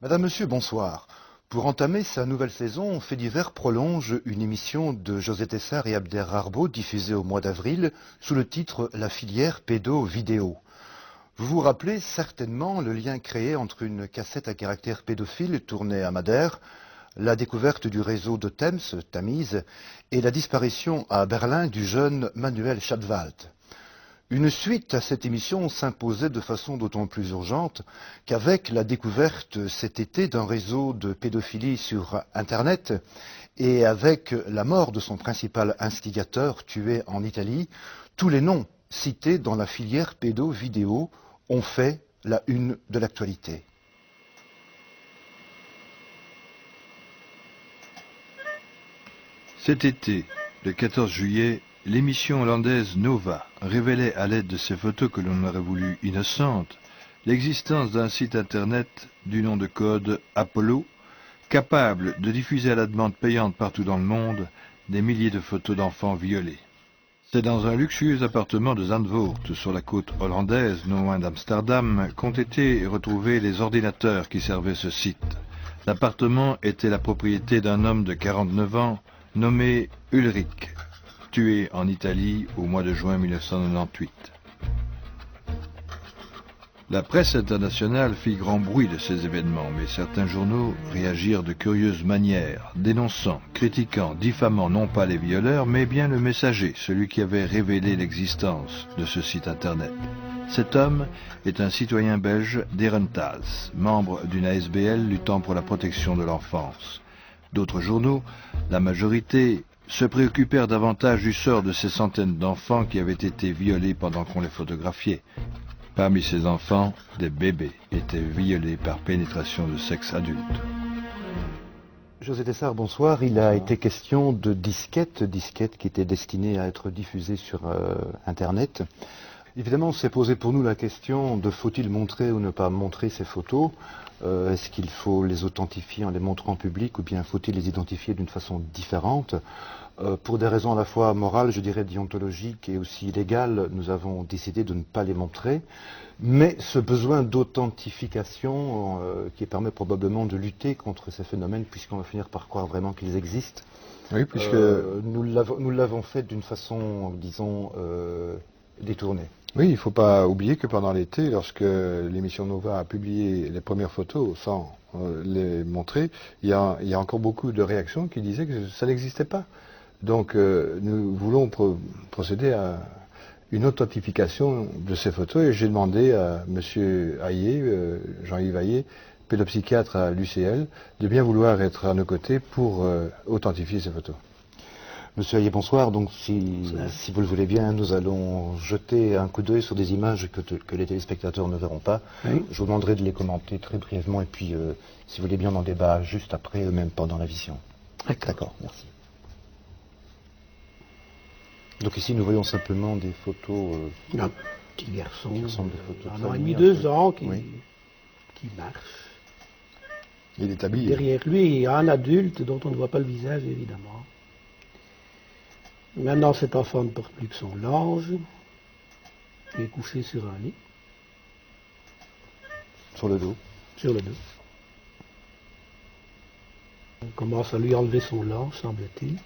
Madame, Monsieur, bonsoir. Pour entamer sa nouvelle saison, Fait divers prolonge une émission de José Tessar et Abder Rarbo diffusée au mois d'avril sous le titre La filière pédo-vidéo. Vous vous rappelez certainement le lien créé entre une cassette à caractère pédophile tournée à Madère, la découverte du réseau de Thames, Tamise, et la disparition à Berlin du jeune Manuel Schadwald. Une suite à cette émission s'imposait de façon d'autant plus urgente qu'avec la découverte cet été d'un réseau de pédophilie sur Internet et avec la mort de son principal instigateur tué en Italie, tous les noms cités dans la filière pédo-vidéo ont fait la une de l'actualité. Cet été, le 14 juillet, l'émission hollandaise Nova révélait à l'aide de ces photos que l'on aurait voulu innocentes l'existence d'un site internet du nom de code Apollo, capable de diffuser à la demande payante partout dans le monde des milliers de photos d'enfants violés. C'est dans un luxueux appartement de Zandvoort, sur la côte hollandaise, non loin d'Amsterdam, qu'ont été retrouvés les ordinateurs qui servaient ce site. L'appartement était la propriété d'un homme de 49 ans, nommé Ulrich, tué en Italie au mois de juin 1998. La presse internationale fit grand bruit de ces événements, mais certains journaux réagirent de curieuses manières, dénonçant, critiquant, diffamant non pas les violeurs, mais bien le messager, celui qui avait révélé l'existence de ce site internet. Cet homme est un citoyen belge d'Herentals, membre d'une ASBL luttant pour la protection de l'enfance. D'autres journaux, la majorité, se préoccupèrent davantage du sort de ces centaines d'enfants qui avaient été violés pendant qu'on les photographiait. Parmi ces enfants, des bébés étaient violés par pénétration de sexe adulte. José Tessar, bonsoir. Il a été question de disquettes qui étaient destinées à être diffusées sur Internet. Évidemment, s'est posé pour nous la question de faut-il montrer ou ne pas montrer ces photos. Est-ce qu'il faut les authentifier en les montrant en public ou bien faut-il les identifier d'une façon différente? Pour des raisons à la fois morales, je dirais déontologiques et aussi légales, nous avons décidé de ne pas les montrer. Mais ce besoin d'authentification qui permet probablement de lutter contre ces phénomènes, puisqu'on va finir par croire vraiment qu'ils existent, Oui, puisque nous l'avons fait d'une façon, disons, détournée. Oui, il ne faut pas oublier que pendant l'été, lorsque l'émission Nova a publié les premières photos sans les montrer, il y a encore beaucoup de réactions qui disaient que ça n'existait pas. Donc nous voulons procéder à une authentification de ces photos et j'ai demandé à M. Hayé, Jean-Yves Hayé, pédopsychiatre à l'UCL, de bien vouloir être à nos côtés pour authentifier ces photos. Monsieur Hayé, bonsoir. Donc, si vous le voulez bien, nous allons jeter un coup d'œil sur des images que les téléspectateurs ne verront pas. Oui. Je vous demanderai de les commenter très brièvement et puis, si vous voulez bien, on en débat juste après, même pendant la vision. D'accord, merci. Donc ici, nous voyons simplement des photos... Un petit garçon, qui ressemble des photos de un an et famille, demi, un 2 peu. ans, qui marche. Il est habillé. Derrière lui, il y a un adulte dont on ne voit pas le visage, évidemment. Maintenant, cet enfant ne porte plus que son linge. Il est couché sur un lit, Sur le dos. sur le dos. On commence à lui enlever son linge, semble-t-il.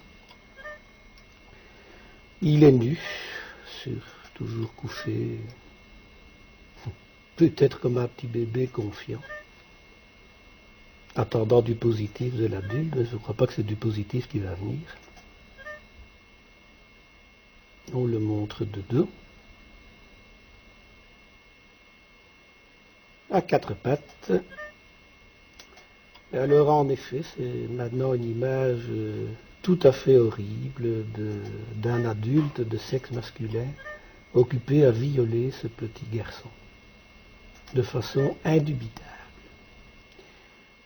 Il est nu, toujours couché, peut-être comme un petit bébé confiant, attendant du positif de l'adulte, mais je ne crois pas que c'est du positif qui va venir. On le montre de dos, à 4 pattes. Et alors en effet, c'est maintenant une image tout à fait horrible d'un adulte de sexe masculin occupé à violer ce petit garçon de façon indubitable.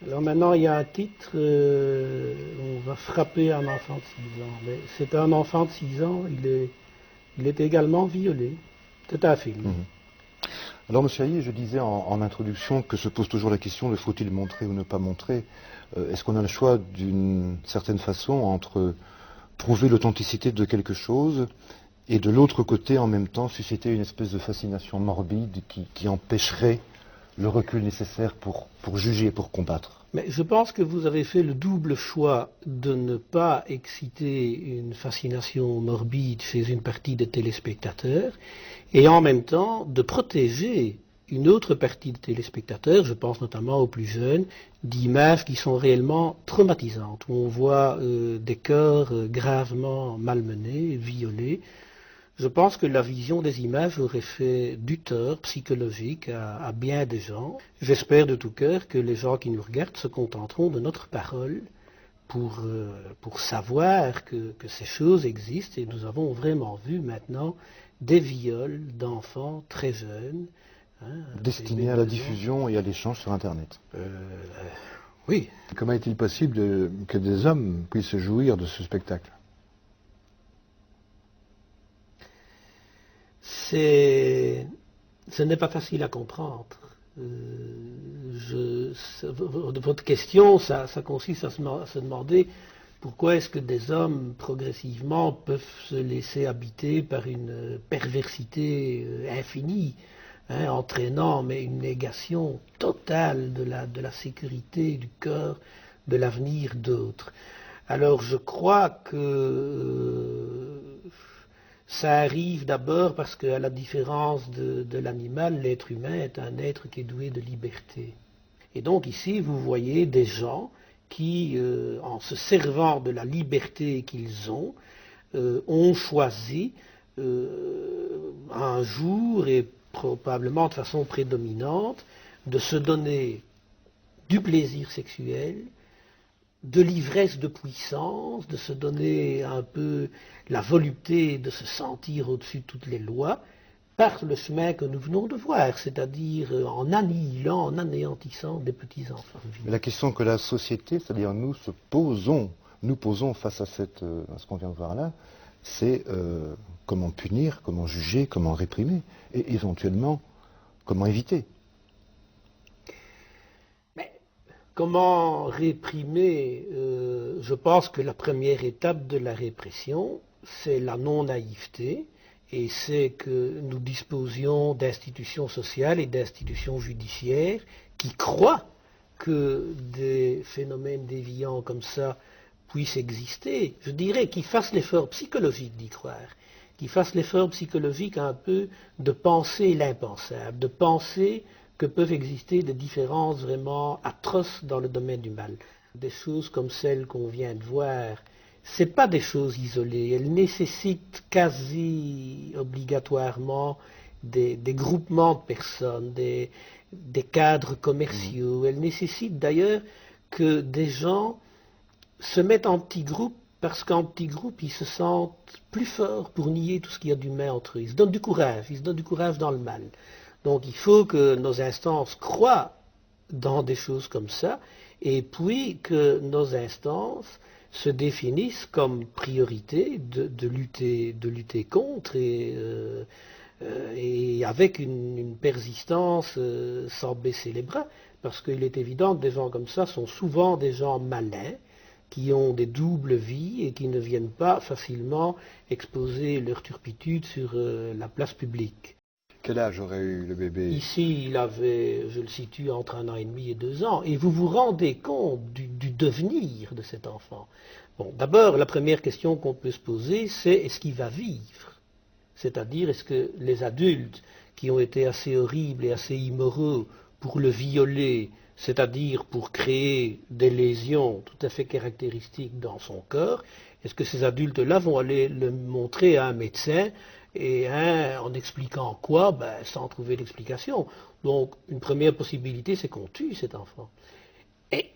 Alors maintenant, il y a un titre, on va frapper un enfant de 6 ans, mais c'est un enfant de 6 ans, il est également violé. C'est un film. Alors, monsieur Hayé, je disais en introduction que se pose toujours la question de faut-il montrer ou ne pas montrer. Est-ce qu'on a le choix d'une certaine façon entre prouver l'authenticité de quelque chose et de l'autre côté en même temps susciter une espèce de fascination morbide qui empêcherait le recul nécessaire pour juger, pour combattre? Mais je pense que vous avez fait le double choix de ne pas exciter une fascination morbide chez une partie des téléspectateurs et en même temps de protéger une autre partie des téléspectateurs, je pense notamment aux plus jeunes, d'images qui sont réellement traumatisantes, où on voit des cœurs gravement malmenés, violés. Je pense que la vision des images aurait fait du tort psychologique à bien des gens. J'espère de tout cœur que les gens qui nous regardent se contenteront de notre parole pour savoir que ces choses existent et nous avons vraiment vu maintenant des viols d'enfants très jeunes. Hein, Destinés à la diffusion et à l'échange sur Internet. Oui. Comment est-il possible que des hommes puissent jouir de ce spectacle? Ce n'est pas facile à comprendre. Votre question, ça consiste à se demander pourquoi est-ce que des hommes progressivement peuvent se laisser habiter par une perversité infinie, hein, entraînant mais une négation totale de la sécurité du cœur, de l'avenir d'autres. Alors je crois que ça arrive d'abord parce qu'à la différence de l'animal, l'être humain est un être qui est doué de liberté. Et donc ici, vous voyez des gens qui, en se servant de la liberté qu'ils ont choisi un jour et probablement de façon prédominante de se donner du plaisir sexuel, de l'ivresse de puissance, de se donner un peu la volupté de se sentir au-dessus de toutes les lois, par le chemin que nous venons de voir, c'est-à-dire en annihilant, en anéantissant des petits-enfants. Mais la question que la société, c'est-à-dire nous posons face à ce qu'on vient de voir là, c'est comment punir, comment juger, comment réprimer, et éventuellement, comment éviter. Comment réprimer je pense que la première étape de la répression, c'est la non-naïveté, et c'est que nous disposions d'institutions sociales et d'institutions judiciaires qui croient que des phénomènes déviants comme ça puissent exister. Je dirais qu'ils fassent l'effort psychologique d'y croire, qu'ils fassent l'effort psychologique un peu de penser l'impensable, de penser que peuvent exister des différences vraiment atroces dans le domaine du mal. Des choses comme celles qu'on vient de voir, ce n'est pas des choses isolées, elles nécessitent quasi obligatoirement des groupements de personnes, des cadres commerciaux. Elles nécessitent d'ailleurs que des gens se mettent en petits groupes parce qu'en petits groupes, ils se sentent plus forts pour nier tout ce qu'il y a d'humain entre eux. Ils se donnent du courage dans le mal. Donc il faut que nos instances croient dans des choses comme ça, et puis que nos instances se définissent comme priorité de lutter contre, et avec une persistance sans baisser les bras, parce qu'il est évident que des gens comme ça sont souvent des gens malins, qui ont des doubles vies et qui ne viennent pas facilement exposer leur turpitude sur la place publique. Quel âge aurait eu le bébé? Ici, il avait, je le situe, entre 1 an et demi et 2 ans. Et vous vous rendez compte du devenir de cet enfant. Bon, d'abord, la première question qu'on peut se poser, c'est est-ce qu'il va vivre? C'est-à-dire, est-ce que les adultes qui ont été assez horribles et assez immoraux pour le violer, c'est-à-dire pour créer des lésions tout à fait caractéristiques dans son corps, est-ce que ces adultes-là vont aller le montrer à un médecin et en expliquant quoi? Sans trouver d'explication. Donc, une première possibilité, c'est qu'on tue cet enfant. Et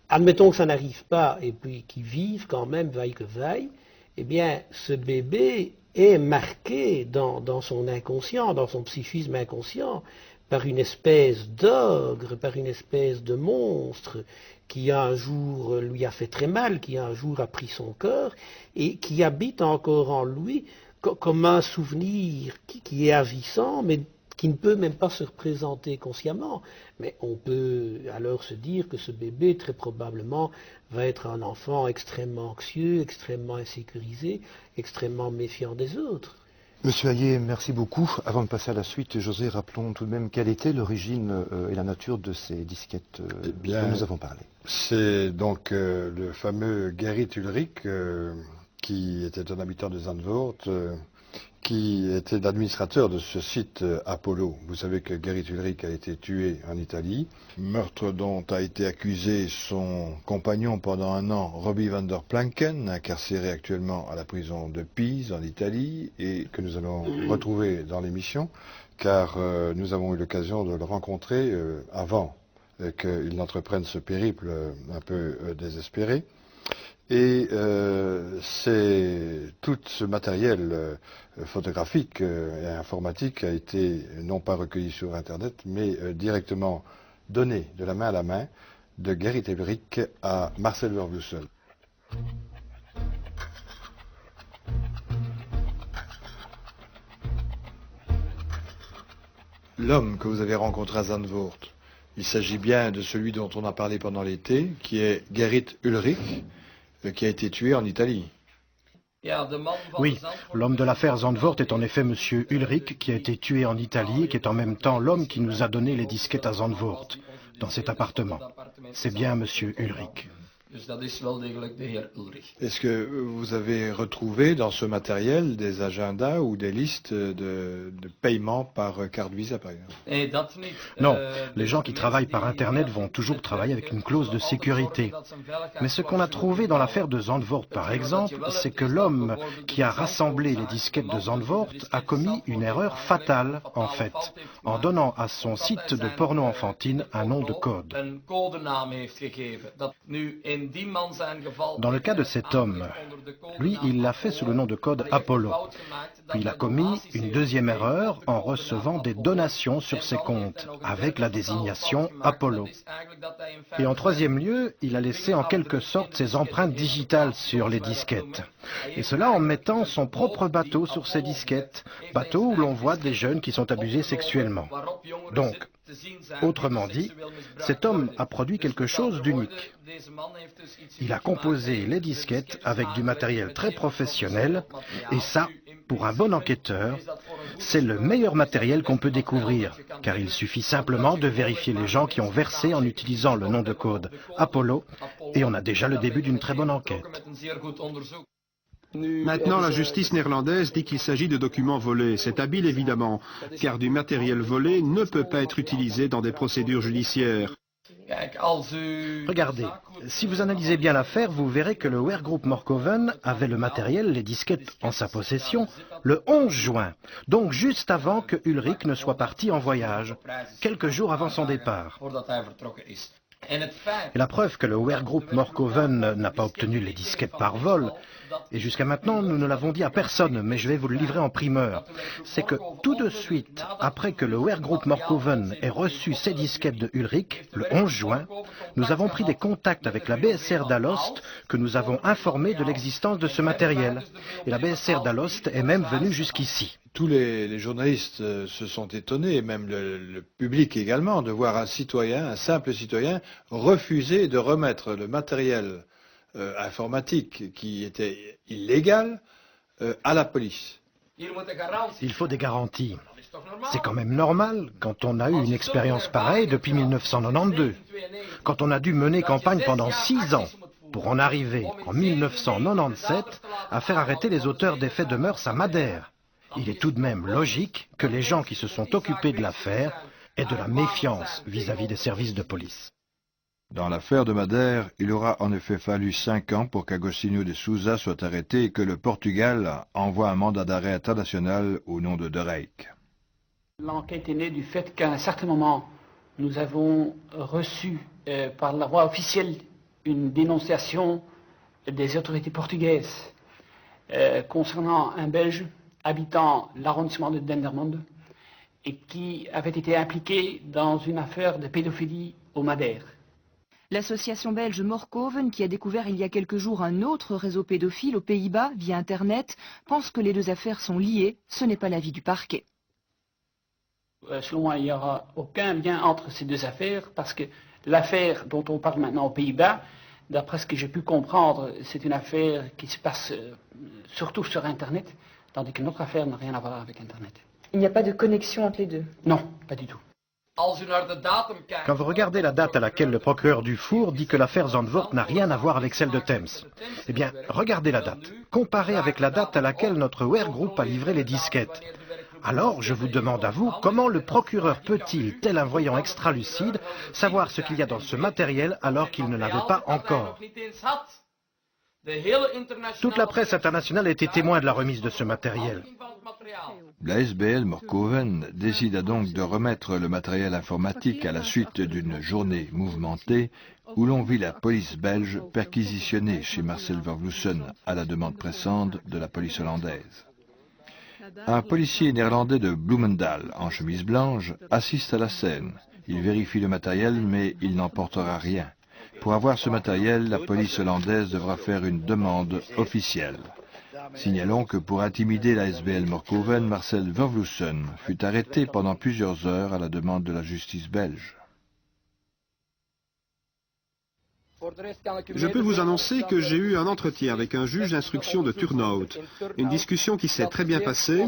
admettons que ça n'arrive pas, et puis qu'il vive quand même, vaille que vaille, eh bien, ce bébé est marqué dans son inconscient, dans son psychisme inconscient, par une espèce d'ogre, par une espèce de monstre qui un jour lui a fait très mal, qui un jour a pris son corps, et qui habite encore en lui comme un souvenir qui est agissant, mais qui ne peut même pas se représenter consciemment. Mais on peut alors se dire que ce bébé, très probablement, va être un enfant extrêmement anxieux, extrêmement insécurisé, extrêmement méfiant des autres. Monsieur Hayet, merci beaucoup. Avant de passer à la suite, José, rappelons tout de même quelle était l'origine et la nature de ces disquettes dont nous avons parlé. C'est donc le fameux Gerrit Ulrich, qui était un habitant de Zandvoort, qui était l'administrateur de ce site Apollo. Vous savez que Gerrit Ulrich a été tué en Italie, meurtre dont a été accusé son compagnon pendant un an, Robbie van der Planken, incarcéré actuellement à la prison de Pise en Italie, et que nous allons retrouver dans l'émission, car nous avons eu l'occasion de le rencontrer avant qu'il n'entreprenne ce périple un peu désespéré. Et tout ce matériel photographique et informatique a été non pas recueilli sur Internet, mais directement donné de la main à la main de Gerrit Ulrich à Marcel Verbussel. L'homme que vous avez rencontré à Zandvoort, il s'agit bien de celui dont on a parlé pendant l'été, qui est Gerrit Ulrich, qui a été tué en Italie. Oui, l'homme de l'affaire Zandvoort est en effet Monsieur Ulrich, qui a été tué en Italie et qui est en même temps l'homme qui nous a donné les disquettes à Zandvoort, dans cet appartement. C'est bien Monsieur Ulrich. Est-ce que vous avez retrouvé dans ce matériel des agendas ou des listes de paiement par carte Visa, par exemple? Non, les gens qui travaillent par Internet vont toujours travailler avec une clause de sécurité. Mais ce qu'on a trouvé dans l'affaire de Zandvoort, par exemple, c'est que l'homme qui a rassemblé les disquettes de Zandvoort a commis une erreur fatale, en fait, en donnant à son site de porno enfantine un nom de code. Dans le cas de cet homme, lui, il l'a fait sous le nom de code Apollo. Puis il a commis une deuxième erreur en recevant des donations sur ses comptes, avec la désignation Apollo. Et en troisième lieu, il a laissé en quelque sorte ses empreintes digitales sur les disquettes. Et cela en mettant son propre bateau sur ces disquettes, bateau où l'on voit des jeunes qui sont abusés sexuellement. Donc, autrement dit, cet homme a produit quelque chose d'unique. Il a composé les disquettes avec du matériel très professionnel, et ça, pour un bon enquêteur, c'est le meilleur matériel qu'on peut découvrir, car il suffit simplement de vérifier les gens qui ont versé en utilisant le nom de code Apollo, et on a déjà le début d'une très bonne enquête. Maintenant, la justice néerlandaise dit qu'il s'agit de documents volés. C'est habile, évidemment, car du matériel volé ne peut pas être utilisé dans des procédures judiciaires. Regardez, si vous analysez bien l'affaire, vous verrez que le Weergroep Morkoven avait le matériel, les disquettes, en sa possession le 11 juin, donc juste avant que Ulrich ne soit parti en voyage, quelques jours avant son départ. Et la preuve que le Weergroep Morkoven n'a pas obtenu les disquettes par vol, et jusqu'à maintenant nous ne l'avons dit à personne, mais je vais vous le livrer en primeur, c'est que tout de suite, après que le Weergroep Morkoven ait reçu ces disquettes de Ulrich, le 11 juin, nous avons pris des contacts avec la BSR d'Alost, que nous avons informé de l'existence de ce matériel. Et la BSR d'Alost est même venue jusqu'ici. Tous les journalistes se sont étonnés, et même le public également, de voir un citoyen, un simple citoyen, refuser de remettre le matériel informatique qui était illégal à la police. Il faut des garanties. C'est quand même normal quand on a eu une expérience pareille depuis 1992, quand on a dû mener campagne pendant 6 ans pour en arriver en 1997 à faire arrêter les auteurs des faits de mœurs à Madère. Il est tout de même logique que les gens qui se sont occupés de l'affaire aient de la méfiance vis-à-vis des services de police. Dans l'affaire de Madère, il aura en effet fallu 5 ans pour qu'Agostinho de Sousa soit arrêté et que le Portugal envoie un mandat d'arrêt international au nom de De Reyck. L'enquête est née du fait qu'à un certain moment, nous avons reçu par la voie officielle une dénonciation des autorités portugaises concernant un Belge habitant l'arrondissement de Dendermonde et qui avait été impliqué dans une affaire de pédophilie au Madère. L'association belge Morkoven, qui a découvert il y a quelques jours un autre réseau pédophile aux Pays-Bas via Internet, pense que les deux affaires sont liées. Ce n'est pas l'avis du parquet. Selon moi, il n'y aura aucun lien entre ces deux affaires parce que l'affaire dont on parle maintenant aux Pays-Bas, d'après ce que j'ai pu comprendre, c'est une affaire qui se passe surtout sur Internet. tandis que notre affaire n'a rien à voir avec Internet. Il n'y a pas de connexion entre les deux? Non, pas du tout. Quand vous regardez la date à laquelle le procureur Dufour dit que l'affaire Zandvoort n'a rien à voir avec celle de Thames, eh bien, regardez la date. Comparez avec la date à laquelle notre Wehrgroup a livré les disquettes. Alors, je vous demande à vous, comment le procureur peut-il, tel un voyant extra-lucide, savoir ce qu'il y a dans ce matériel alors qu'il ne l'avait pas encore? Toute la presse internationale a été témoin de la remise de ce matériel. La SBL Morkoven décida donc de remettre le matériel informatique à la suite d'une journée mouvementée où l'on vit la police belge perquisitionner chez Marcel Vervloesen à la demande pressante de la police hollandaise. Un policier néerlandais de Bloemendaal en chemise blanche assiste à la scène. Il vérifie le matériel mais il n'emportera rien. Pour avoir ce matériel, la police hollandaise devra faire une demande officielle. Signalons que pour intimider la SBL Morkoven, Marcel Vervloesen fut arrêté pendant plusieurs heures à la demande de la justice belge. Je peux vous annoncer que j'ai eu un entretien avec un juge d'instruction de Turnhout, une discussion qui s'est très bien passée,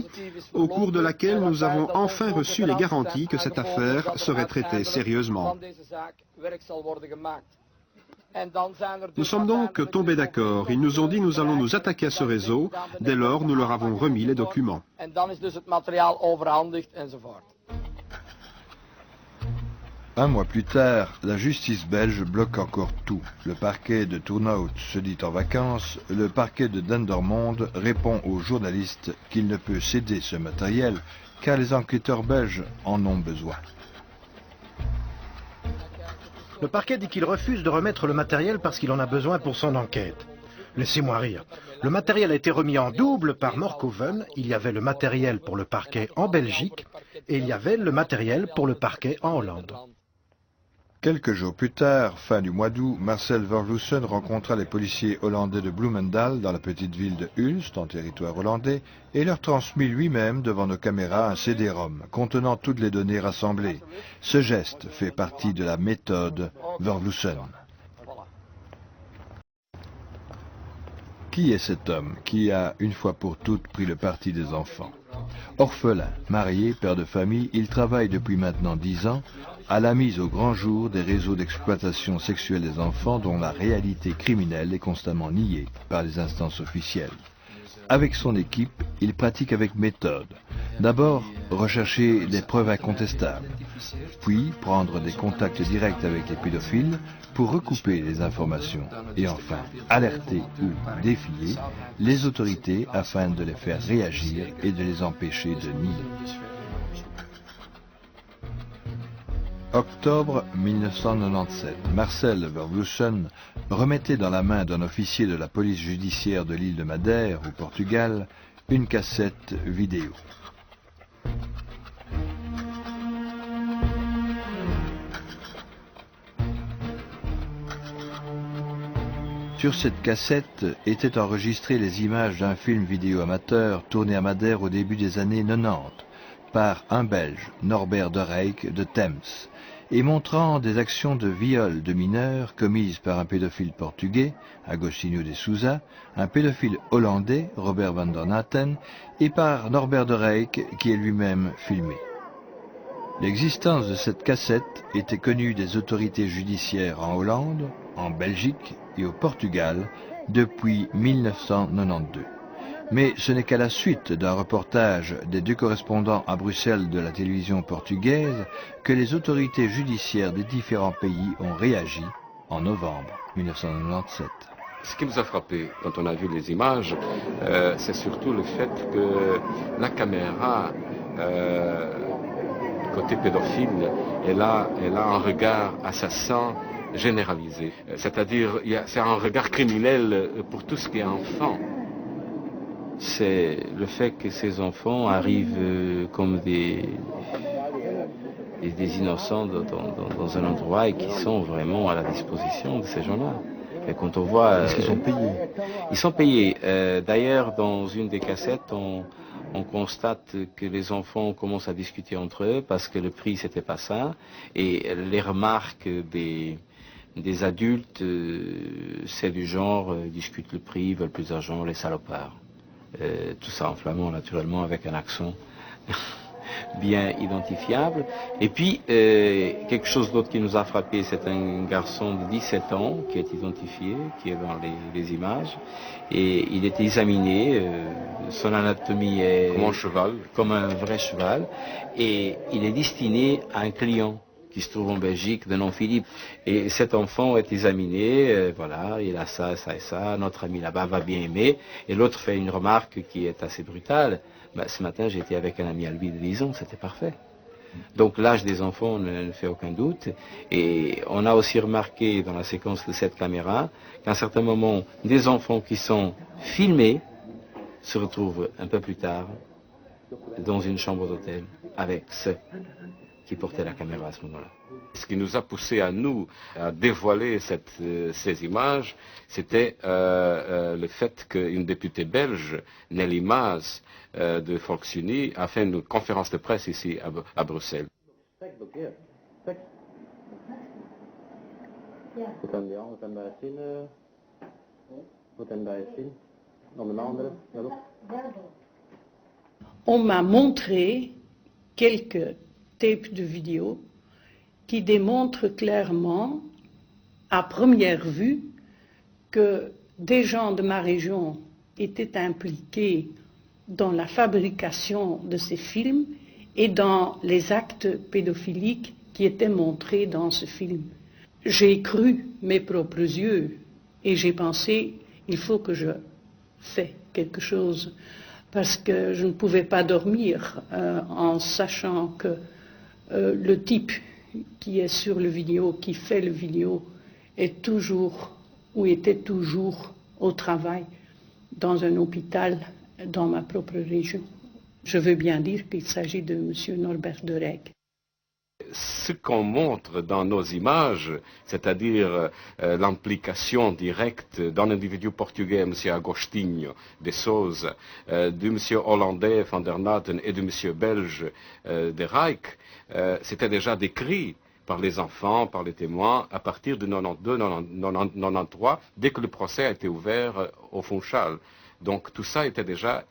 au cours de laquelle nous avons enfin reçu les garanties que cette affaire serait traitée sérieusement. Nous sommes donc tombés d'accord. Ils nous ont dit nous allons nous attaquer à ce réseau. Dès lors, nous leur avons remis les documents. Un mois plus tard, la justice belge bloque encore tout. Le parquet de Turnhout se dit en vacances. Le parquet de Dendermonde répond aux journalistes qu'il ne peut céder ce matériel car les enquêteurs belges en ont besoin. Le parquet dit qu'il refuse de remettre le matériel parce qu'il en a besoin pour son enquête. Laissez-moi rire. Le matériel a été remis en double par Morkoven. Il y avait le matériel pour le parquet en Belgique et il y avait le matériel pour le parquet en Hollande. Quelques jours plus tard, fin du mois d'août, Marcel Vervloesen rencontra les policiers hollandais de Bloemendaal dans la petite ville de Hulst, en territoire hollandais, et leur transmit lui-même devant nos caméras un CD-ROM contenant toutes les données rassemblées. Ce geste fait partie de la méthode Vervloesen. Qui est cet homme qui a, une fois pour toutes, pris le parti des enfants? Orphelin, marié, père de famille, il travaille depuis maintenant 10 ans à la mise au grand jour des réseaux d'exploitation sexuelle des enfants dont la réalité criminelle est constamment niée par les instances officielles. Avec son équipe, il pratique avec méthode. D'abord, rechercher des preuves incontestables, puis prendre des contacts directs avec les pédophiles pour recouper les informations et enfin alerter ou défier les autorités afin de les faire réagir et de les empêcher de nier. Octobre 1997, Marcel Vervloesen remettait dans la main d'un officier de la police judiciaire de l'île de Madère, au Portugal, une cassette vidéo. Sur cette cassette étaient enregistrées les images d'un film vidéo amateur tourné à Madère au début des années 90 par un Belge, Norbert de Reyck de Thames, et montrant des actions de viol de mineurs commises par un pédophile portugais, Agostinho de Souza, un pédophile hollandais, Robert van der Naten, et par Norbert de Reyck, qui est lui-même filmé. L'existence de cette cassette était connue des autorités judiciaires en Hollande, en Belgique et au Portugal depuis 1992. Mais ce n'est qu'à la suite d'un reportage des 2 correspondants à Bruxelles de la télévision portugaise que les autorités judiciaires des différents pays ont réagi en novembre 1997. Ce qui nous a frappé quand on a vu les images, c'est surtout le fait que la caméra, côté pédophile, elle a un regard assassin généralisé. C'est-à-dire, c'est un regard criminel pour tout ce qui est enfant. C'est le fait que ces enfants arrivent comme des innocents dans un endroit et qui sont vraiment à la disposition de ces gens-là. Et quand on voit... Est-ce qu'ils sont payés? Ils sont payés. D'ailleurs, dans une des cassettes, on constate que les enfants commencent à discuter entre eux parce que le prix, c'était pas ça. Et les remarques des adultes, c'est du genre, discutent le prix, veulent plus d'argent, les salopards. Tout ça en flamand, naturellement, avec un accent bien identifiable. Et puis, quelque chose d'autre qui nous a frappé, c'est un garçon de 17 ans qui est identifié, qui est dans les images. Et il est examiné, son anatomie est Comme un cheval. Comme un vrai cheval. Et il est destiné à un client qui se trouve en Belgique, de nom Philippe. Et cet enfant est examiné, voilà, il a ça, ça et ça, notre ami là-bas va bien aimer. Et l'autre fait une remarque qui est assez brutale. Ben, ce matin, j'étais avec un ami à lui de 10 ans, c'était parfait. Donc l'âge des enfants ne fait aucun doute. Et on a aussi remarqué dans la séquence de cette caméra qu'à un certain moment, des enfants qui sont filmés se retrouvent un peu plus tard dans une chambre d'hôtel avec ceux qui portait la caméra à ce moment-là. Ce qui nous a poussé à nous à dévoiler ces images, c'était le fait qu'une députée belge, Nelly Maas, de Volksunie, a fait une conférence de presse ici à Bruxelles. On m'a montré quelques tapes de vidéos qui démontrent clairement, à première vue, que des gens de ma région étaient impliqués dans la fabrication de ces films et dans les actes pédophiliques qui étaient montrés dans ce film. J'ai cru mes propres yeux et j'ai pensé, il faut que je fasse quelque chose, parce que je ne pouvais pas dormir en sachant que le type qui est sur le vidéo, qui fait le vidéo, est toujours ou était toujours au travail dans un hôpital dans ma propre région. Je veux bien dire qu'il s'agit de M. Norbert de Reyck. Ce qu'on montre dans nos images, c'est-à-dire l'implication directe d'un individu portugais, M. Agostinho de Souza, du M. hollandais Van der Natten et du M. belge de Reyck, c'était déjà décrit par les enfants, par les témoins, à partir de 92-93, dès que le procès a été ouvert au Funchal. Donc tout ça était déjà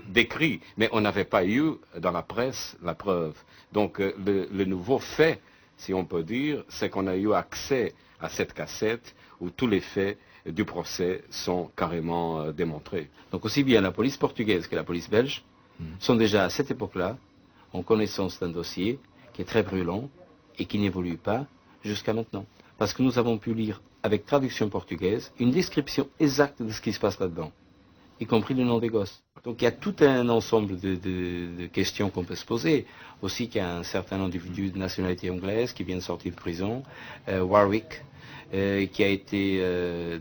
décrit, mais on n'avait pas eu dans la presse la preuve. Donc le nouveau fait, si on peut dire, c'est qu'on a eu accès à cette cassette où tous les faits du procès sont carrément démontrés. Donc aussi bien la police portugaise que la police belge sont déjà à cette époque-là en connaissance d'un dossier qui est très brûlant et qui n'évolue pas jusqu'à maintenant. Parce que nous avons pu lire avec traduction portugaise une description exacte de ce qui se passe là-dedans, y compris le nom des gosses. Donc il y a tout un ensemble de questions qu'on peut se poser. Aussi qu'il y a un certain individu de nationalité anglaise qui vient de sortir de prison, Warwick, qui a été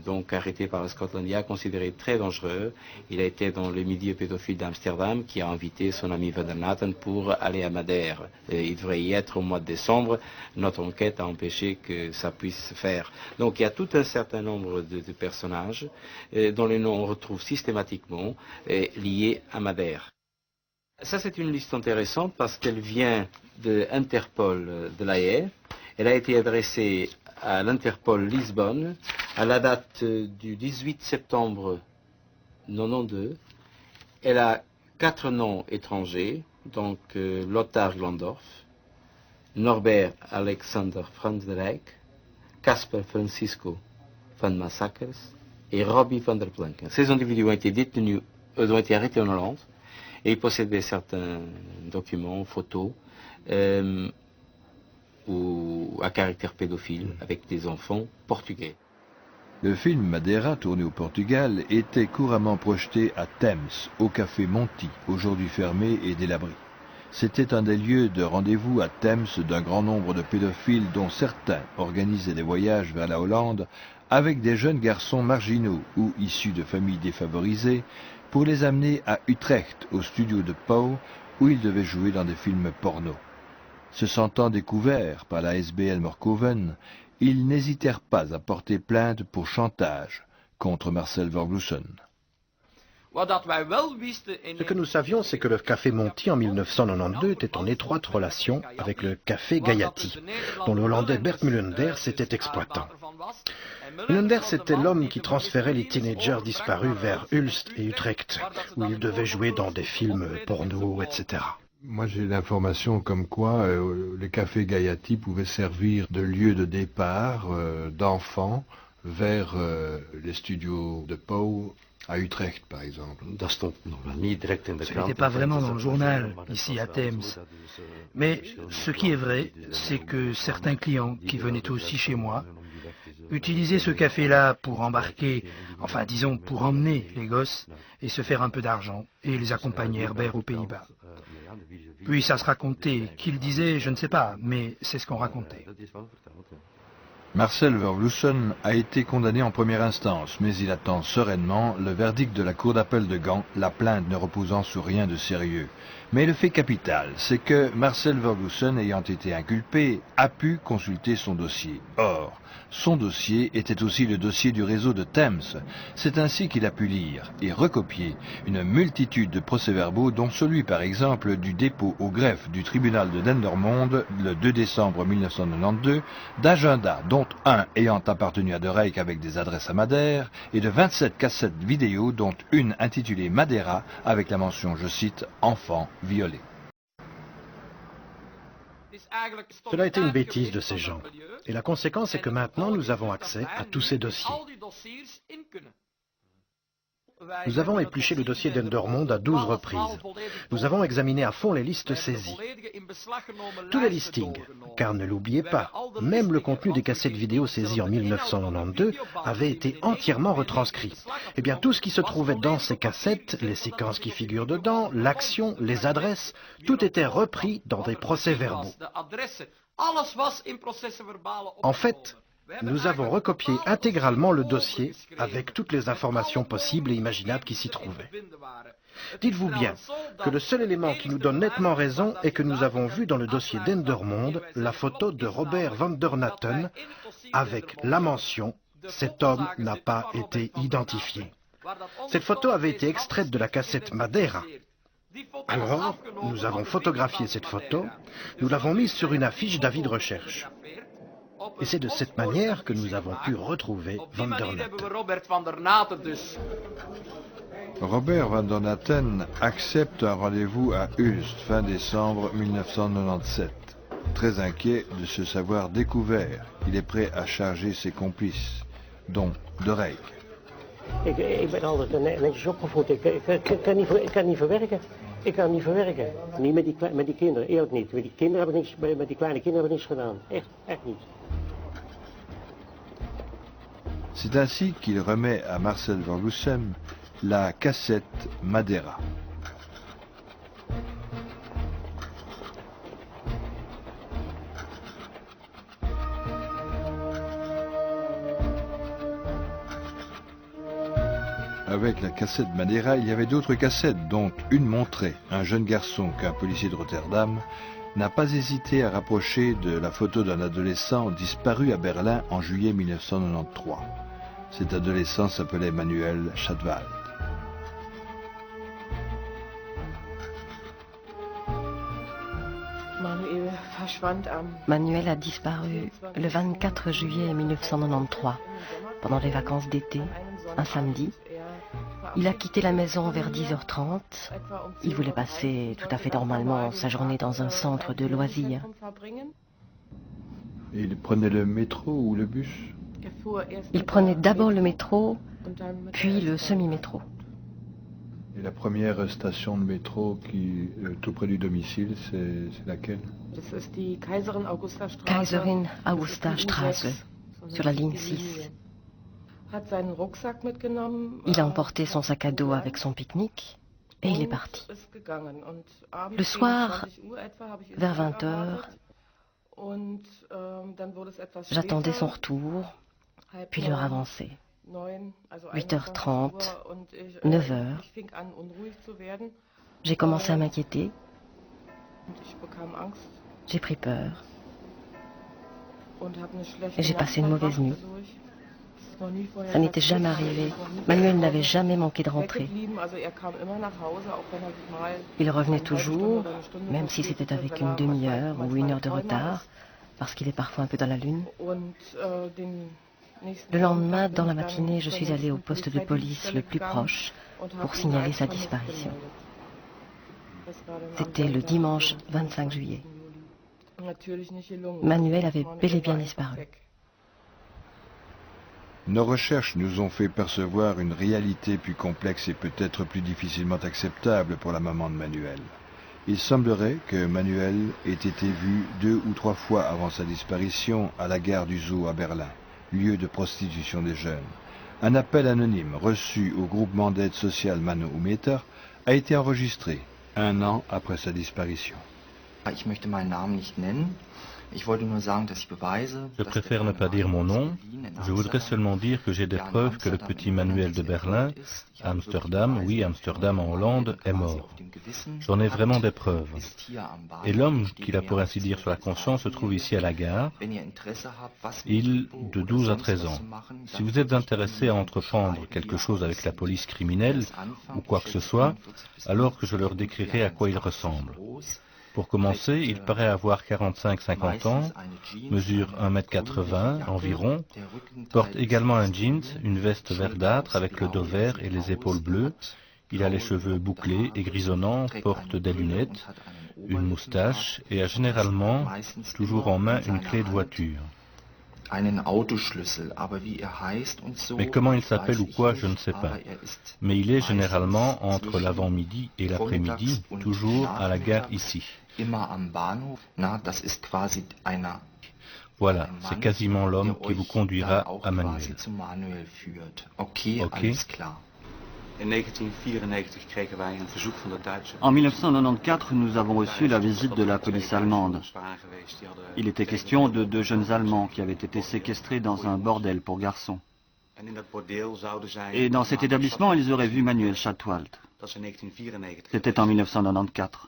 donc arrêté par la Scotland Yard, considéré très dangereux. Il a été dans le milieu pédophile d'Amsterdam, qui a invité son ami Van der Natten pour aller à Madère. Il devrait y être au mois de décembre. Notre enquête a empêché que ça puisse se faire. Donc il y a tout un certain nombre de personnages dont les noms on retrouve systématiquement liés à Madère. Ça c'est une liste intéressante parce qu'elle vient de Interpol de La Haye. Elle a été adressée à l'Interpol Lisbonne à la date du 18 septembre 1992. Elle a 4 noms étrangers, donc Lothar Glandorf, Norbert Alexander Franz de Reyck, Casper Francisco van Massakers et Robbie van der Planken. Ces individus ont été détenus, ont été arrêtés en Hollande et ils possédaient certains documents, photos, ou à caractère pédophile avec des enfants portugais. Le film Madeira, tourné au Portugal, était couramment projeté à Thames, au café Monti, aujourd'hui fermé et délabré. C'était un des lieux de rendez-vous à Thames d'un grand nombre de pédophiles dont certains organisaient des voyages vers la Hollande avec des jeunes garçons marginaux ou issus de familles défavorisées pour les amener à Utrecht, au studio de Pauw, où ils devaient jouer dans des films porno. Se sentant découverts par la SBL Morkoven, ils n'hésitèrent pas à porter plainte pour chantage contre Marcel Verglussen. Ce que nous savions, c'est que le café Monti en 1992 était en étroite relation avec le café Gaiety, dont le Hollandais Bert Mullender était exploitant. Meyenders était l'homme qui transférait les teenagers disparus vers Hulst et Utrecht, où ils devaient jouer dans des films porno, etc. Moi, j'ai l'information comme quoi le café Gaiety pouvait servir de lieu de départ d'enfants vers les studios de Pauw à Utrecht, par exemple. Ce n'était pas vraiment dans le journal, ici à Thames. Mais ce qui est vrai, c'est que certains clients qui venaient aussi chez moi utilisaient ce café-là pour embarquer, enfin disons pour emmener les gosses et se faire un peu d'argent, et les accompagner Herbert aux Pays-Bas. Puis ça se racontait, qu'ils disaient, je ne sais pas, mais c'est ce qu'on racontait. Marcel Vervloesen a été condamné en première instance, mais il attend sereinement le verdict de la Cour d'appel de Gand, la plainte ne reposant sur rien de sérieux. Mais le fait capital, c'est que Marcel Vervloesen, ayant été inculpé, a pu consulter son dossier. Or, son dossier était aussi le dossier du réseau de Thames. C'est ainsi qu'il a pu lire et recopier une multitude de procès-verbaux, dont celui par exemple du dépôt au greffe du tribunal de Dendermonde le 2 décembre 1992, d'agendas dont un ayant appartenu à De Reyck avec des adresses à Madère, et de 27 cassettes vidéo dont une intitulée Madeira avec la mention, je cite, « Enfant violé ». Cela a été une bêtise de ces gens. Et la conséquence est que maintenant nous avons accès à tous ces dossiers. Nous avons épluché le dossier d'Endermonde à 12 reprises. Nous avons examiné à fond les listes saisies. Tous les listings, car ne l'oubliez pas, même le contenu des cassettes vidéo saisies en 1992 avait été entièrement retranscrit. Eh bien, tout ce qui se trouvait dans ces cassettes, les séquences qui figurent dedans, l'action, les adresses, tout était repris dans des procès-verbaux. En fait, nous avons recopié intégralement le dossier avec toutes les informations possibles et imaginables qui s'y trouvaient. Dites-vous bien que le seul élément qui nous donne nettement raison est que nous avons vu dans le dossier d'Endermonde la photo de Robert van der Natten avec la mention « Cet homme n'a pas été identifié ». Cette photo avait été extraite de la cassette Madeira. Alors, nous avons photographié cette photo, nous l'avons mise sur une affiche d'avis de recherche. Et c'est de cette manière que nous avons pu retrouver Van der Natten. Robert van der Natten accepte un rendez-vous à Hulst fin décembre 1997. Très inquiet de se savoir découvert, il est prêt à charger ses complices, dont De Reyck. Ik ben altijd netjes opgevoed. Ik kan niet verwerken. Ik kan niet verwerken. Niet met die kinderen, eerlijk niet. Met die kinderen heb ik niks, met die kleine kinderen heb ik niks gedaan. Echt niet. C'est ainsi qu'il remet à Marcel Vervloesen la cassette Madeira. Avec la cassette Madeira, il y avait d'autres cassettes, dont une montrait un jeune garçon qu'un policier de Rotterdam n'a pas hésité à rapprocher de la photo d'un adolescent disparu à Berlin en juillet 1993. Cet adolescent s'appelait Manuel Schadwald. Manuel a disparu le 24 juillet 1993, pendant les vacances d'été, un samedi. Il a quitté la maison vers 10h30. Il voulait passer tout à fait normalement sa journée dans un centre de loisirs. Et il prenait le métro ou le bus? Il prenait d'abord le métro, puis le semi-métro. Et la première station de métro qui tout près du domicile, c'est laquelle? Kaiserin Augusta Straße, sur la ligne 6. Il a emporté son sac à dos avec son pique-nique et il est parti. Le soir, vers 20h, j'attendais son retour, puis l'heure avançait. 8h30, 9h. J'ai commencé à m'inquiéter. J'ai pris peur. Et j'ai passé une mauvaise nuit. Ça n'était jamais arrivé. Manuel n'avait jamais manqué de rentrer. Il revenait toujours, même si c'était avec une demi-heure ou une heure de retard, parce qu'il est parfois un peu dans la lune. Le lendemain, dans la matinée, je suis allée au poste de police le plus proche pour signaler sa disparition. C'était le dimanche 25 juillet. Manuel avait bel et bien disparu. Nos recherches nous ont fait percevoir une réalité plus complexe et peut-être plus difficilement acceptable pour la maman de Manuel. Il semblerait que Manuel ait été vu 2 ou 3 fois avant sa disparition à la gare du Zoo à Berlin, lieu de prostitution des jeunes. Un appel anonyme reçu au groupement d'aide sociale Mano Umeter a été enregistré 1 an après sa disparition. Je préfère ne pas dire mon nom. Je voudrais seulement dire que j'ai des preuves que le petit Manuel de Berlin, à Amsterdam, oui, Amsterdam en Hollande, est mort. J'en ai vraiment des preuves. Et l'homme qu'il a pour ainsi dire sur la conscience se trouve ici à la gare. Il de 12 à 13 ans. Si vous êtes intéressé à entreprendre quelque chose avec la police criminelle ou quoi que ce soit, alors que je leur décrirai à quoi il ressemble. Pour commencer, il paraît avoir 45-50 ans, mesure 1,80 m environ, porte également un jeans, une veste verdâtre avec le dos vert et les épaules bleues. Il a les cheveux bouclés et grisonnants, porte des lunettes, une moustache et a généralement toujours en main une clé de voiture. Mais comment il s'appelle ou quoi, je ne sais pas. Mais il est généralement entre l'avant-midi et l'après-midi, toujours à la gare ici. Voilà, c'est quasiment l'homme qui vous conduira à Manuel. Ok. En 1994, nous avons reçu la visite de la police allemande. Il était question de 2 jeunes Allemands qui avaient été séquestrés dans un bordel pour garçons. Et dans cet établissement, ils auraient vu Manuel Schatwald. C'était en 1994.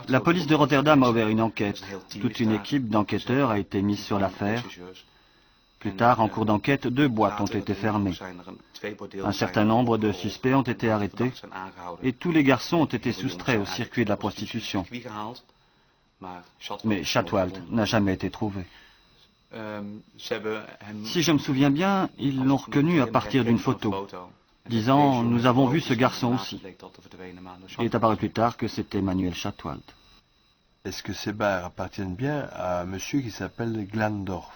La police de Rotterdam a ouvert une enquête. Toute une équipe d'enquêteurs a été mise sur l'affaire. Plus tard, en cours d'enquête, 2 boîtes ont été fermées. Un certain nombre de suspects ont été arrêtés et tous les garçons ont été soustraits au circuit de la prostitution. Mais Schatwald n'a jamais été trouvé. Si je me souviens bien, ils l'ont reconnu à partir d'une photo, disant « Nous avons vu ce garçon aussi ». Il est apparu plus tard que c'était Manuel Schatwald. Est-ce que ces bars appartiennent bien à un monsieur qui s'appelle Glandorf?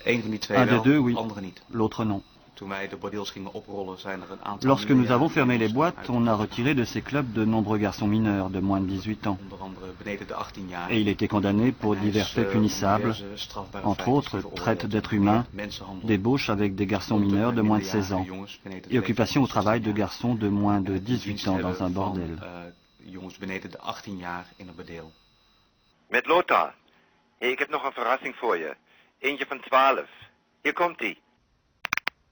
Un des 2, oui. L'autre, non. Lorsque nous avons fermé les boîtes, on a retiré de ces clubs de nombreux garçons mineurs de moins de 18 ans. Et il était condamné pour divers faits punissables, entre autres traite d'êtres humains, débauche avec des garçons mineurs de moins de 16 ans et occupation au travail de garçons de moins de 18 ans dans un bordel. Met Lothar. Hey, ik heb nog een verrassing voor je. Eentje van 12. Hier komt-ie.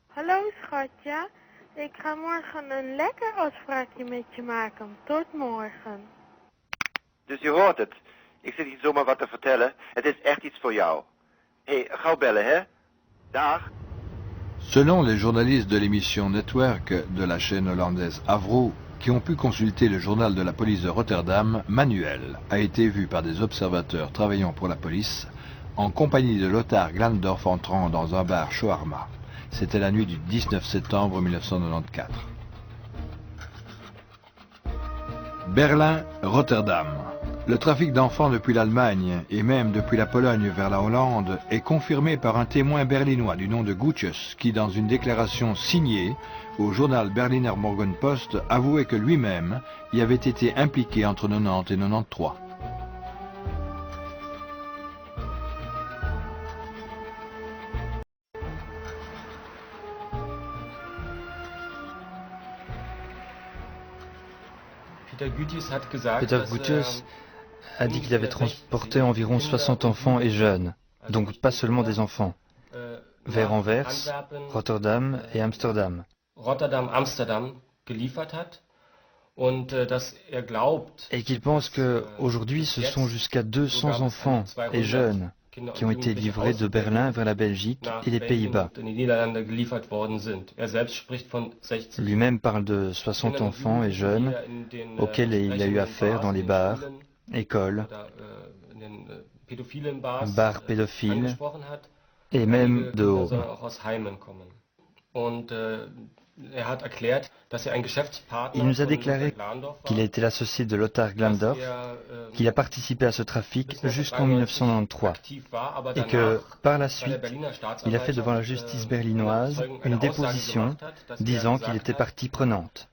Hallo schatje, ik ga morgen een lekker afspraakje met je maken. Tot morgen. Dus je hoort het. Ik zit niet zomaar wat te vertellen. Het is echt iets voor jou. Hé, gauw bellen, hè? Dag. Selon les journalistes de l'émission Network de la chaîne hollandaise Avro, qui ont pu consulter le journal de la police de Rotterdam, Manuel a été vu par des observateurs travaillant pour la police en compagnie de Lothar Glandorf entrant dans un bar shawarma. C'était la nuit du 19 septembre 1994. Berlin, Rotterdam. Le trafic d'enfants depuis l'Allemagne et même depuis la Pologne vers la Hollande est confirmé par un témoin berlinois du nom de Gutjes qui, dans une déclaration signée au journal Berliner Morgenpost, avouait que lui-même y avait été impliqué entre 90 et 93. Peter Gutjes a dit qu'il avait transporté environ 60 enfants et jeunes, donc pas seulement des enfants, vers Anvers, Rotterdam et Amsterdam. Et qu'il pense qu'aujourd'hui ce sont jusqu'à 200 enfants et jeunes qui ont été livrés de Berlin vers la Belgique et les Pays-Bas. Lui-même parle de 60 enfants et jeunes auxquels il a eu affaire dans les bars, écoles, bars pédophiles et même de Home. Il nous a déclaré qu'il a été l'associé de Lothar Glandorf, qu'il a participé à ce trafic jusqu'en 1993 et que, par la suite, il a fait devant la justice berlinoise une déposition disant qu'il était partie prenante.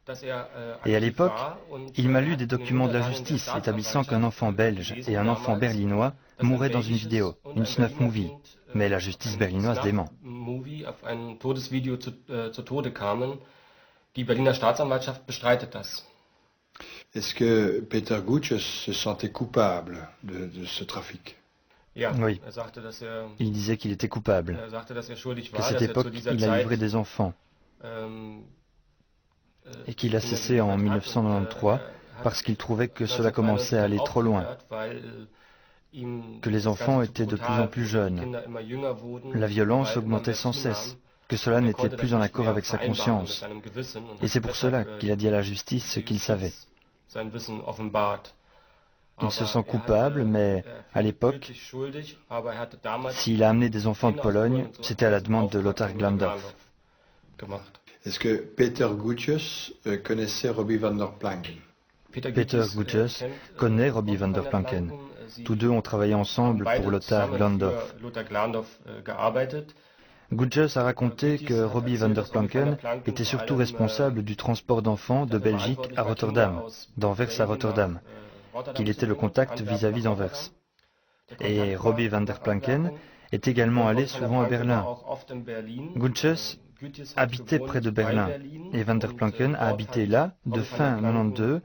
Et à l'époque, il m'a lu des documents de la justice établissant qu'un enfant belge et un enfant berlinois mouraient dans une vidéo, une snuff movie. Mais la justice berlinoise dément. Est-ce que Peter Gutjes se sentait coupable de ce trafic? Oui. Il disait qu'il était coupable, qu'à cette époque, il a livré des enfants et qu'il a cessé en 1993 parce qu'il trouvait que cela commençait à aller trop loin, que les enfants étaient de plus en plus jeunes, la violence augmentait sans cesse, que cela n'était plus en accord avec sa conscience. Et c'est pour cela qu'il a dit à la justice ce qu'il savait. Il se sent coupable, mais à l'époque, s'il a amené des enfants de Pologne, c'était à la demande de Lothar Glandorf. Est-ce que Peter Gutjes connaissait Robbie van der Planken? Peter Gutjes connaît Robbie van der Planken. Tous deux ont travaillé ensemble pour Lothar Glandorf. Gutjes a raconté que Robbie van der Planken était surtout responsable du transport d'enfants de Belgique à Rotterdam, d'Anvers à Rotterdam, qu'il était le contact vis-à-vis d'Anvers. Et Robbie van der Planken est également allé souvent à Berlin. Gutjes habitait près de Berlin et van der Planken a habité là de fin 92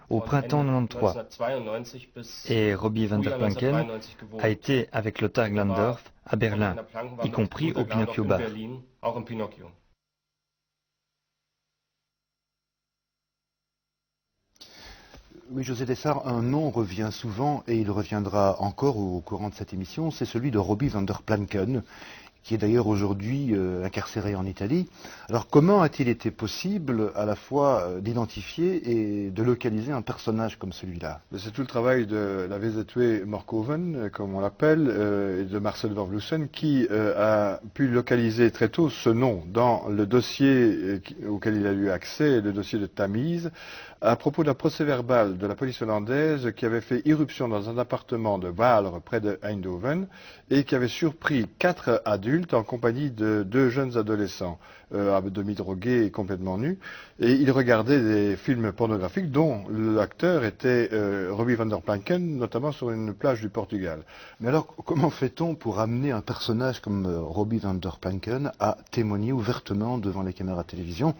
au printemps 93. Et Robbie van der Planken a été avec Lothar Glandorf à Berlin, y compris au Pinocchio Bar. Oui, José Dessart, un nom revient souvent et il reviendra encore au courant de cette émission, c'est celui de Robbie van der Planken, qui est d'ailleurs aujourd'hui incarcéré en Italie. Alors comment a-t-il été possible à la fois d'identifier et de localiser un personnage comme celui-là? C'est tout le travail de la VZW Morkoven, comme on l'appelle, et de Marcel Vervloesen, qui a pu localiser très tôt ce nom dans le dossier auquel il a eu accès, le dossier de Tamise, à propos d'un procès-verbal de la police hollandaise qui avait fait irruption dans un appartement de Waalre près de Eindhoven et qui avait surpris 4 adultes en compagnie de 2 jeunes adolescents, à demi drogués et complètement nus, et ils regardaient des films pornographiques dont l'acteur était Robbie van der Planken, notamment sur une plage du Portugal. Mais alors, comment fait-on pour amener un personnage comme Robbie van der Planken à témoigner ouvertement devant les caméras de télévision,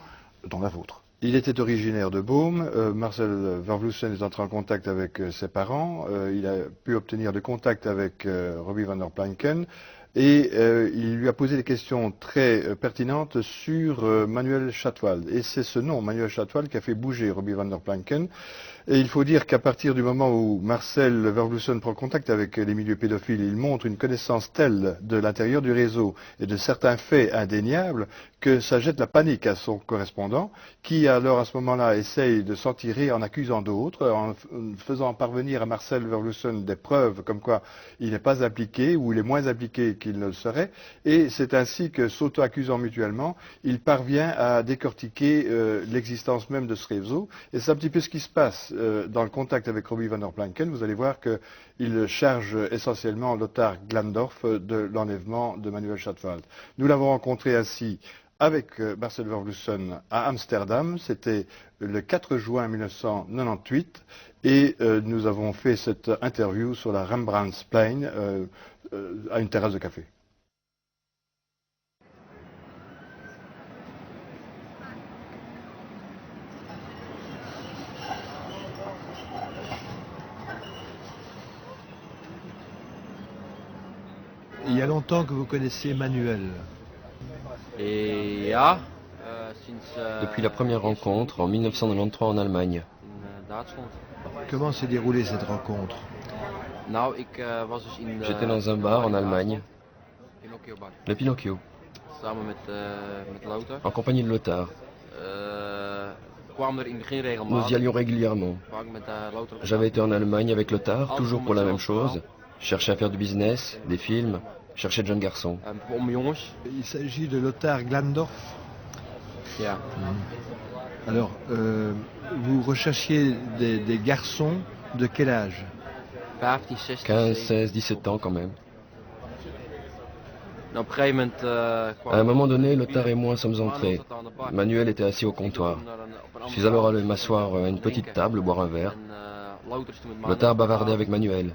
dont la vôtre? Il était originaire de Boom. Marcel Vervloesen est entré en contact avec ses parents. Il a pu obtenir des contacts avec Robbie van der Planken. Et il lui a posé des questions très pertinentes sur Manuel Schatwald. Et c'est ce nom, Manuel Schatwald, qui a fait bouger Robbie van der Planken. Et il faut dire qu'à partir du moment où Marcel Vervloesen prend contact avec les milieux pédophiles, il montre une connaissance telle de l'intérieur du réseau et de certains faits indéniables que ça jette la panique à son correspondant, qui alors à ce moment-là essaye de s'en tirer en accusant d'autres, en faisant parvenir à Marcel Vervloesen des preuves comme quoi il n'est pas impliqué ou il est moins impliqué qu'il ne le serait. Et c'est ainsi que, s'auto-accusant mutuellement, il parvient à décortiquer l'existence même de ce réseau. Et c'est un petit peu ce qui se passe dans le contact avec Robbie van der Planken. Vous allez voir qu'il charge essentiellement Lothar Glandorf de l'enlèvement de Manuel Schatwald. Nous l'avons rencontré ainsi avec Marcel Vervloesen à Amsterdam, c'était le 4 juin 1998, et nous avons fait cette interview sur la Rembrandtsplein à une terrasse de café. Il y a longtemps que vous connaissiez Manuel. Depuis la première rencontre en 1993 en Allemagne. Comment s'est déroulée cette rencontre? J'étais dans un bar en Allemagne, le Pinocchio, en compagnie de Lothar. Nous y allions régulièrement. J'avais été en Allemagne avec Lothar, toujours pour la même chose, chercher à faire du business, des films, chercher de jeunes garçons. Il s'agit de Lothar Glandorf. Alors, vous recherchiez des garçons de quel âge? 15, 16, 17 ans quand même. À un moment donné, Lothar et moi sommes entrés. Manuel était assis au comptoir. Je suis alors allé m'asseoir à une petite table, boire un verre. Lothar bavardait avec Manuel.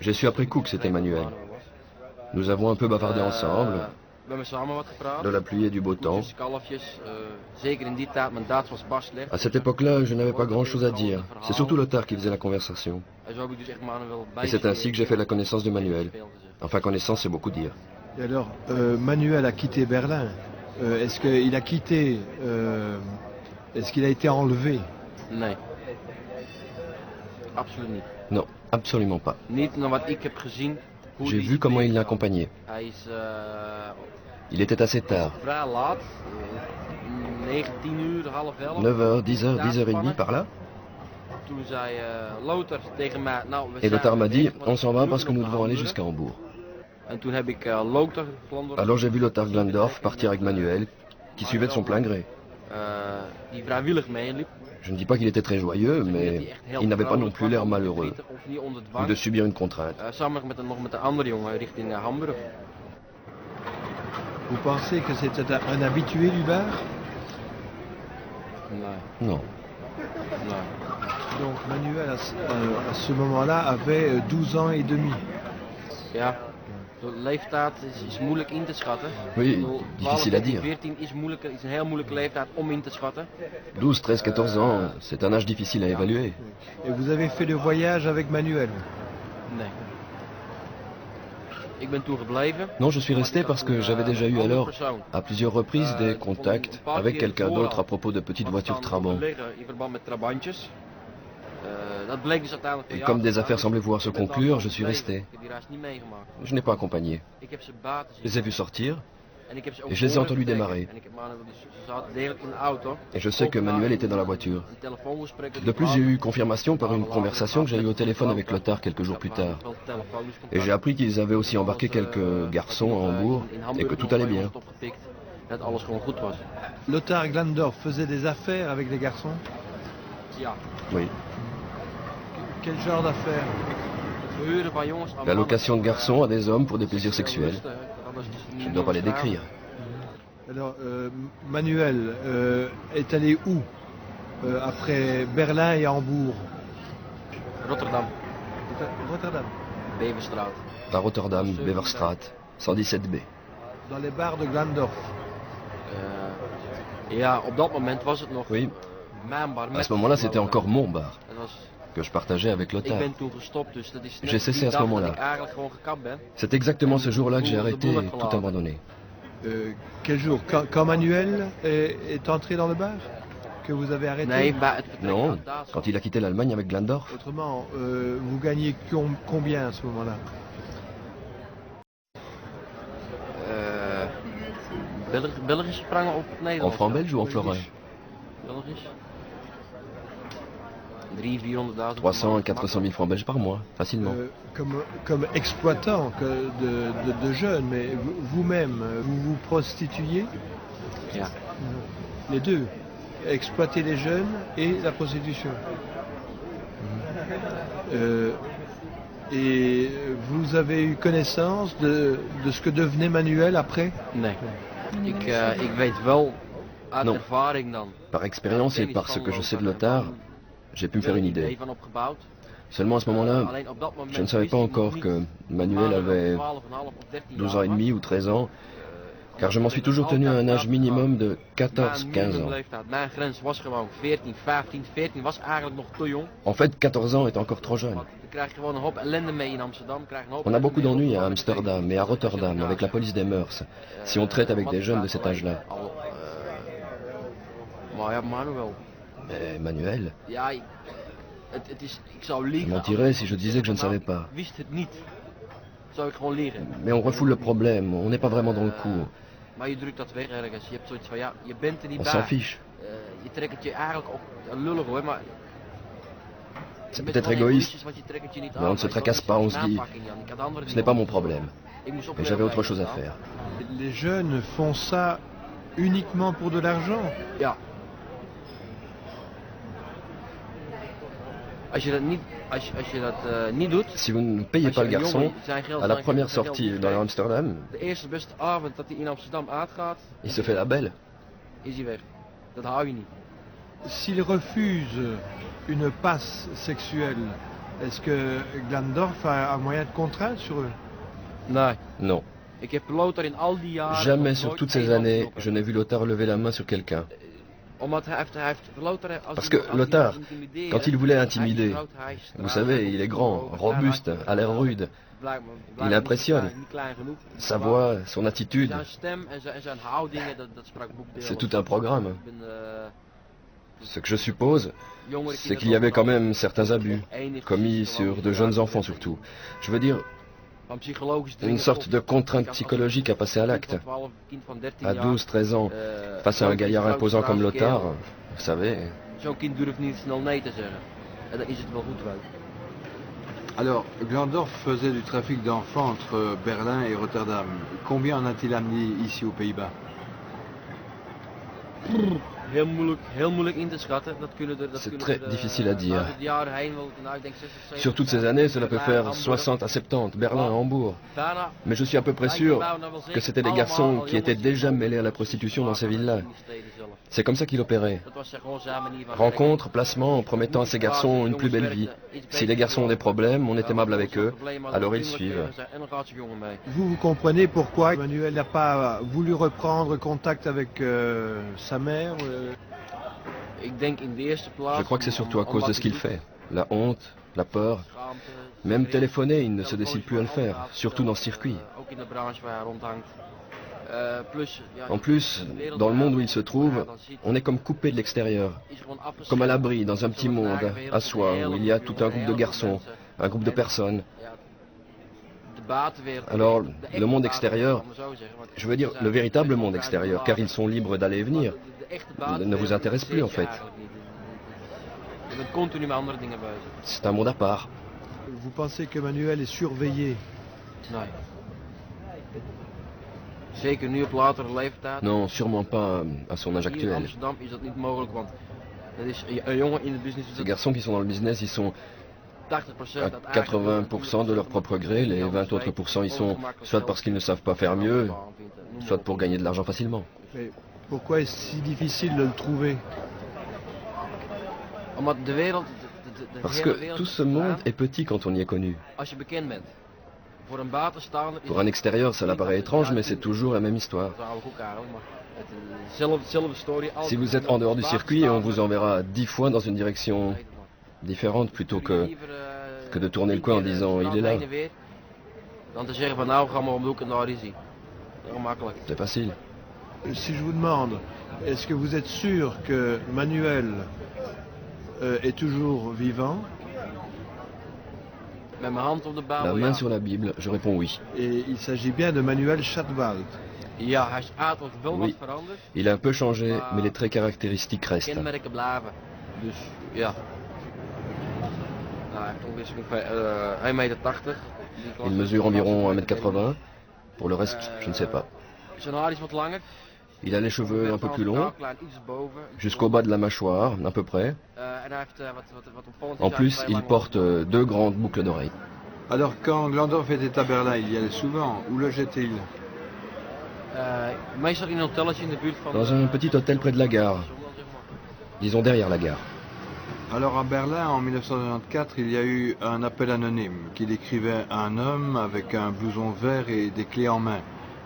J'ai su après coup que c'était Manuel. Nous avons un peu bavardé ensemble, de la pluie et du beau temps. À cette époque-là, je n'avais pas grand-chose à dire. C'est surtout Lothar qui faisait la conversation. Et c'est ainsi que j'ai fait la connaissance de Manuel. Enfin, connaissance, c'est beaucoup dire. Et alors, Manuel a quitté Berlin. Est-ce qu'il a quitté... est-ce qu'il a été enlevé? Non, absolument pas. J'ai vu comment il l'accompagnait. Il était assez tard. 9h, 10h, 10h30 par là. Et Lothar m'a dit, on s'en va parce que nous devons aller jusqu'à Hambourg. Alors j'ai vu Lothar Glandorf partir avec Manuel, qui suivait de son plein gré. Je ne dis pas qu'il était très joyeux, mais il n'avait pas non plus l'air malheureux, ou de subir une contrainte. Vous pensez que c'était un habitué du bar? Non. Donc Manuel, à ce moment-là, avait 12 ans et demi. Oui, difficile à dire. 12, 13, 14 ans, c'est un âge difficile à évaluer. Et vous avez fait le voyage avec Manuel? Non, je suis resté parce que j'avais déjà eu alors, à plusieurs reprises, des contacts avec quelqu'un d'autre à propos de petites voitures Trabant. Et comme des affaires semblaient pouvoir se conclure, je suis resté. Je n'ai pas accompagné. Je les ai vus sortir et je les ai entendus démarrer. Et je sais que Manuel était dans la voiture. De plus, j'ai eu confirmation par une conversation que j'ai eue au téléphone avec Lothar quelques jours plus tard. Et j'ai appris qu'ils avaient aussi embarqué quelques garçons à Hambourg et que tout allait bien. Lothar Glandorf faisait des affaires avec les garçons? Oui. Quel genre d'affaires? La location de garçons à des hommes pour des plaisirs sexuels. Je ne dois pas les décrire. Alors, Manuel est allé où après Berlin et Hambourg? Rotterdam. Rotterdam. Beverstraat. À Rotterdam, Beverstraat, 117B. Dans les bars de Glandorf. Oui. À ce moment-là, c'était encore mon bar, que je partageais avec Lothar. J'ai cessé à ce moment-là. C'est exactement ce jour-là que j'ai arrêté et tout abandonné. Quel jour? Quand Manuel est entré dans le bar? Que vous avez arrêté? Non, quand il a quitté l'Allemagne avec Glandorf. Autrement, vous gagnez combien à ce moment-là? En francs belges ou en florins? 300 à 400 000 francs belges par mois, facilement. Comme exploitant de jeunes, mais vous-même, vous vous prostituiez? Les deux. Exploiter les jeunes et la prostitution. Et vous avez eu connaissance de ce que devenait Manuel après? Non. Par expérience et par ce que je sais de Lothar, j'ai pu me faire une idée. Seulement à ce moment-là, je ne savais pas encore que Manuel avait 12 ans et demi ou 13 ans, car je m'en suis toujours tenu à un âge minimum de 14-15 ans. En fait, 14 ans est encore trop jeune. On a beaucoup d'ennuis à Amsterdam et à Rotterdam avec la police des mœurs, si on traite avec des jeunes de cet âge-là. Mais Manuel, je mentirais si je disais que je ne savais pas. Mais on refoule le problème, on n'est pas vraiment dans le coup. On s'en fiche. C'est peut-être égoïste, mais on ne se tracasse pas, on se dit, ce n'est pas mon problème. Mais j'avais autre chose à faire. Les jeunes font ça uniquement pour de l'argent? Si vous ne payez pas le garçon, à la première sortie dans Amsterdam, il se fait la belle. S'il refuse une passe sexuelle, est-ce que Glandorf a un moyen de contrainte sur eux? Non. Jamais sur toutes ces années, je n'ai vu Lothar lever la main sur quelqu'un. Parce que Lothar, quand il voulait intimider, vous savez, il est grand, robuste, a l'air rude. Il impressionne. Sa voix, son attitude, c'est tout un programme. Ce que je suppose, c'est qu'il y avait quand même certains abus, commis sur de jeunes enfants surtout. Je veux dire, une sorte de contrainte psychologique à passer à l'acte. À 12-13 ans, face à un gaillard imposant comme Lothar, vous savez... Alors, Glandorf faisait du trafic d'enfants entre Berlin et Rotterdam. Combien en a-t-il amené ici aux Pays-Bas? C'est très difficile à dire. Sur toutes ces années, cela peut faire 60 à 70, Berlin, Hambourg. Mais je suis à peu près sûr que c'était des garçons qui étaient déjà mêlés à la prostitution dans ces villes-là. C'est comme ça qu'il opérait. Rencontre, placement, en promettant à ces garçons une plus belle vie. Si les garçons ont des problèmes, on est aimable avec eux, alors ils suivent. Vous comprenez pourquoi Manuel n'a pas voulu reprendre contact avec sa mère? Je crois que c'est surtout à cause de ce qu'il fait. La honte, la peur. Même téléphoner, il ne se décide plus à le faire, surtout dans ce circuit. En plus, dans le monde où il se trouve, on est comme coupé de l'extérieur, comme à l'abri, dans un petit monde, à soi, où il y a tout un groupe de garçons, un groupe de personnes. Alors, le monde extérieur, je veux dire le véritable monde extérieur, car ils sont libres d'aller et venir, ne vous intéresse plus en fait. C'est un monde à part. Vous pensez que Manuel est surveillé? Non, sûrement pas à son âge actuel. Ces garçons qui sont dans le business, ils sont à 80% de leur propre gré, les 20 autres pourcents, ils sont soit parce qu'ils ne savent pas faire mieux, soit pour gagner de l'argent facilement. Mais pourquoi est-ce si difficile de le trouver? Parce que tout ce monde est petit quand on y est connu. Pour un extérieur, ça paraît étrange, mais c'est toujours la même histoire. Si vous êtes en dehors du circuit, on vous enverra 10 fois dans une direction différente plutôt que de tourner le coin en disant « il est là ». C'est facile. Si je vous demande, est-ce que vous êtes sûr que Manuel est toujours vivant? La main sur la Bible, je réponds oui. Et il s'agit bien de Manuel Schatwald. Oui, il a un peu changé, mais les traits caractéristiques restent. Il mesure environ 1m80. Pour le reste, je ne sais pas. Il a les cheveux un peu plus longs, jusqu'au bas de la mâchoire, à peu près. En plus, il porte 2 grandes boucles d'oreilles. Alors, quand Glandorf était à Berlin, il y allait souvent. Où logeait-il? Dans un petit hôtel près de la gare. Disons derrière la gare. Alors à Berlin, en 1994, il y a eu un appel anonyme qui décrivait un homme avec un blouson vert et des clés en main,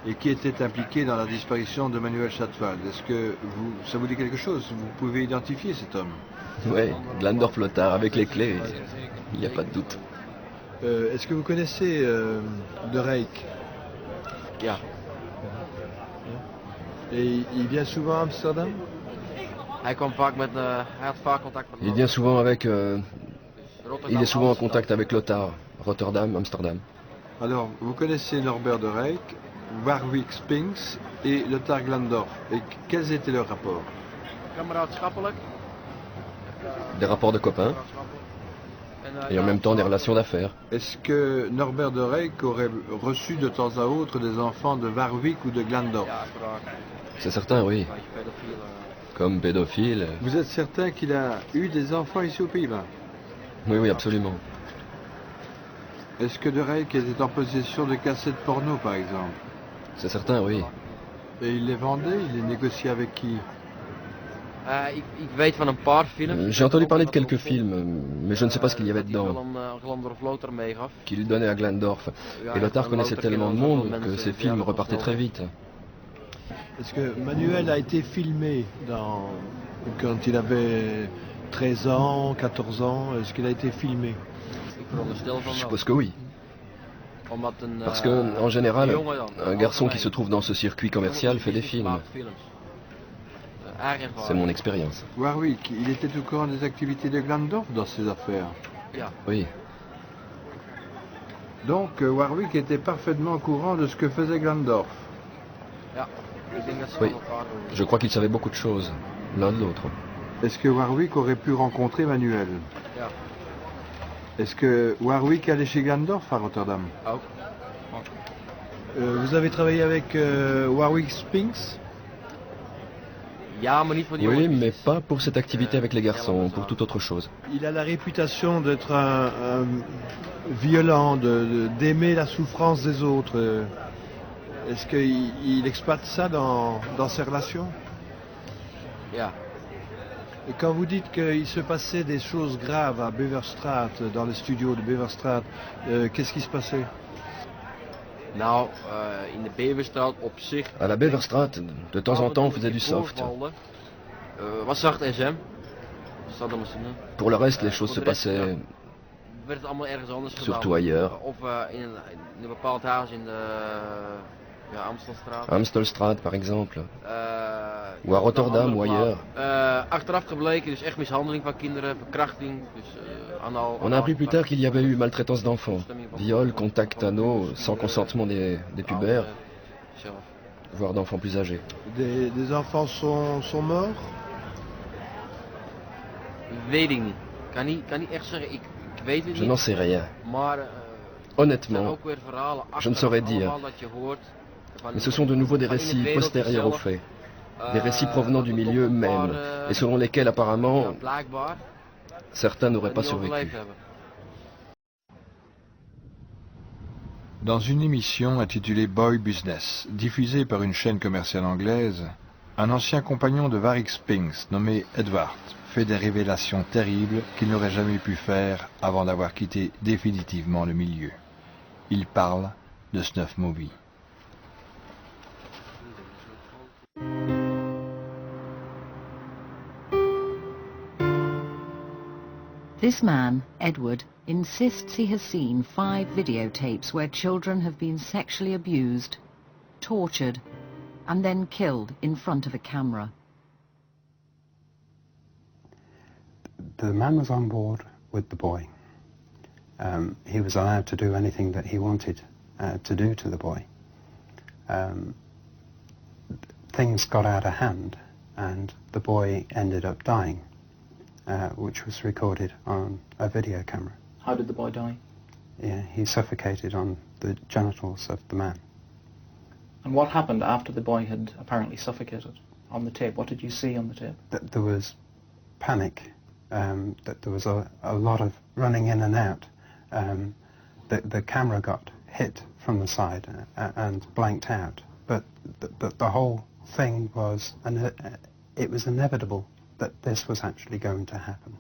et qui était impliqué dans la disparition de Manuel Schatwald. Est-ce que ça vous dit quelque chose? Vous pouvez identifier cet homme? Oui, Glandorf Lothar, avec les clés, il n'y a pas de doute. Est-ce que vous connaissez De Reyck? Et il vient souvent à Amsterdam? Il vient souvent avec... il est souvent en contact avec Lothar, Rotterdam, Amsterdam. Alors, vous connaissez Norbert De Reyck, Warwick Spinks et Lothar Glandorf. Et quels étaient leurs rapports? Des rapports de copains. et en même temps des relations d'affaires. Est-ce que Norbert de Reyck aurait reçu de temps à autre des enfants de Warwick ou de Glandorf? C'est certain, oui. Comme pédophile. Vous êtes certain qu'il a eu des enfants ici aux Pays-Bas? Oui, oui, absolument. Est-ce que de Reyck était en possession de cassettes porno, par exemple? C'est certain, oui. Et il les vendait? Il les négociait avec qui? J'ai entendu parler de quelques films, mais je ne sais pas ce qu'il y avait dedans. Qu'il donnait à Glandorf. Et Lothar connaissait tellement de monde que ses films repartaient très vite. Est-ce que Manuel a été filmé quand il avait 13 ans, 14 ans? Est-ce qu'il a été filmé? Je suppose que oui. Parce que, en général, un garçon qui se trouve dans ce circuit commercial fait des films. C'est mon expérience. Warwick, il était au courant des activités de Glandorf dans ses affaires? Oui. Donc, Warwick était parfaitement au courant de ce que faisait Glandorf? Oui. Je crois qu'ils savaient beaucoup de choses, l'un de l'autre. Est-ce que Warwick aurait pu rencontrer Manuel? Est-ce que Warwick allait chez Glandorf à Rotterdam? Vous avez travaillé avec Warwick Spinks? Oui, mais pas pour cette activité avec les garçons, pour toute autre chose. Il a la réputation d'être un violent, d'aimer la souffrance des autres. Est-ce qu'il exploite ça dans ses relations? Et quand vous dites qu'il se passait des choses graves à Beverstraat, dans les studios de Beverstraat, qu'est-ce qui se passait? À la Beverstraat, de temps en temps, on faisait du soft. Pour le reste, les choses se passaient surtout ailleurs. À Amstelstraat, par exemple. Ou à Rotterdam ou ailleurs. On a appris plus tard qu'il y avait eu maltraitance d'enfants, viol, contact anal, sans consentement des pubères, voire d'enfants plus âgés. Des enfants sont morts? Je n'en sais rien. Honnêtement, je ne saurais dire. Mais ce sont de nouveau des récits postérieurs aux faits. Des récits provenant du milieu même, et selon lesquels apparemment certains n'auraient pas survécu. Dans une émission intitulée Boy Business, diffusée par une chaîne commerciale anglaise, un ancien compagnon de Warwick Spinks, nommé Edward, fait des révélations terribles qu'il n'aurait jamais pu faire avant d'avoir quitté définitivement le milieu. Il parle de Snuff Movie. This man, Edward, insists he has seen 5 videotapes where children have been sexually abused, tortured, and then killed in front of a camera. The man was on board with the boy. He was allowed to do anything that he wanted to do to the boy. Things got out of hand and the boy ended up dying. Which was recorded on a video camera. How did the boy die? Yeah, he suffocated on the genitals of the man. And what happened after the boy had apparently suffocated on the tape? What did you see on the tape? That there was panic, that there was a lot of running in and out. The camera got hit from the side and blanked out, but the whole thing was, it was inevitable that this was actually going to happen.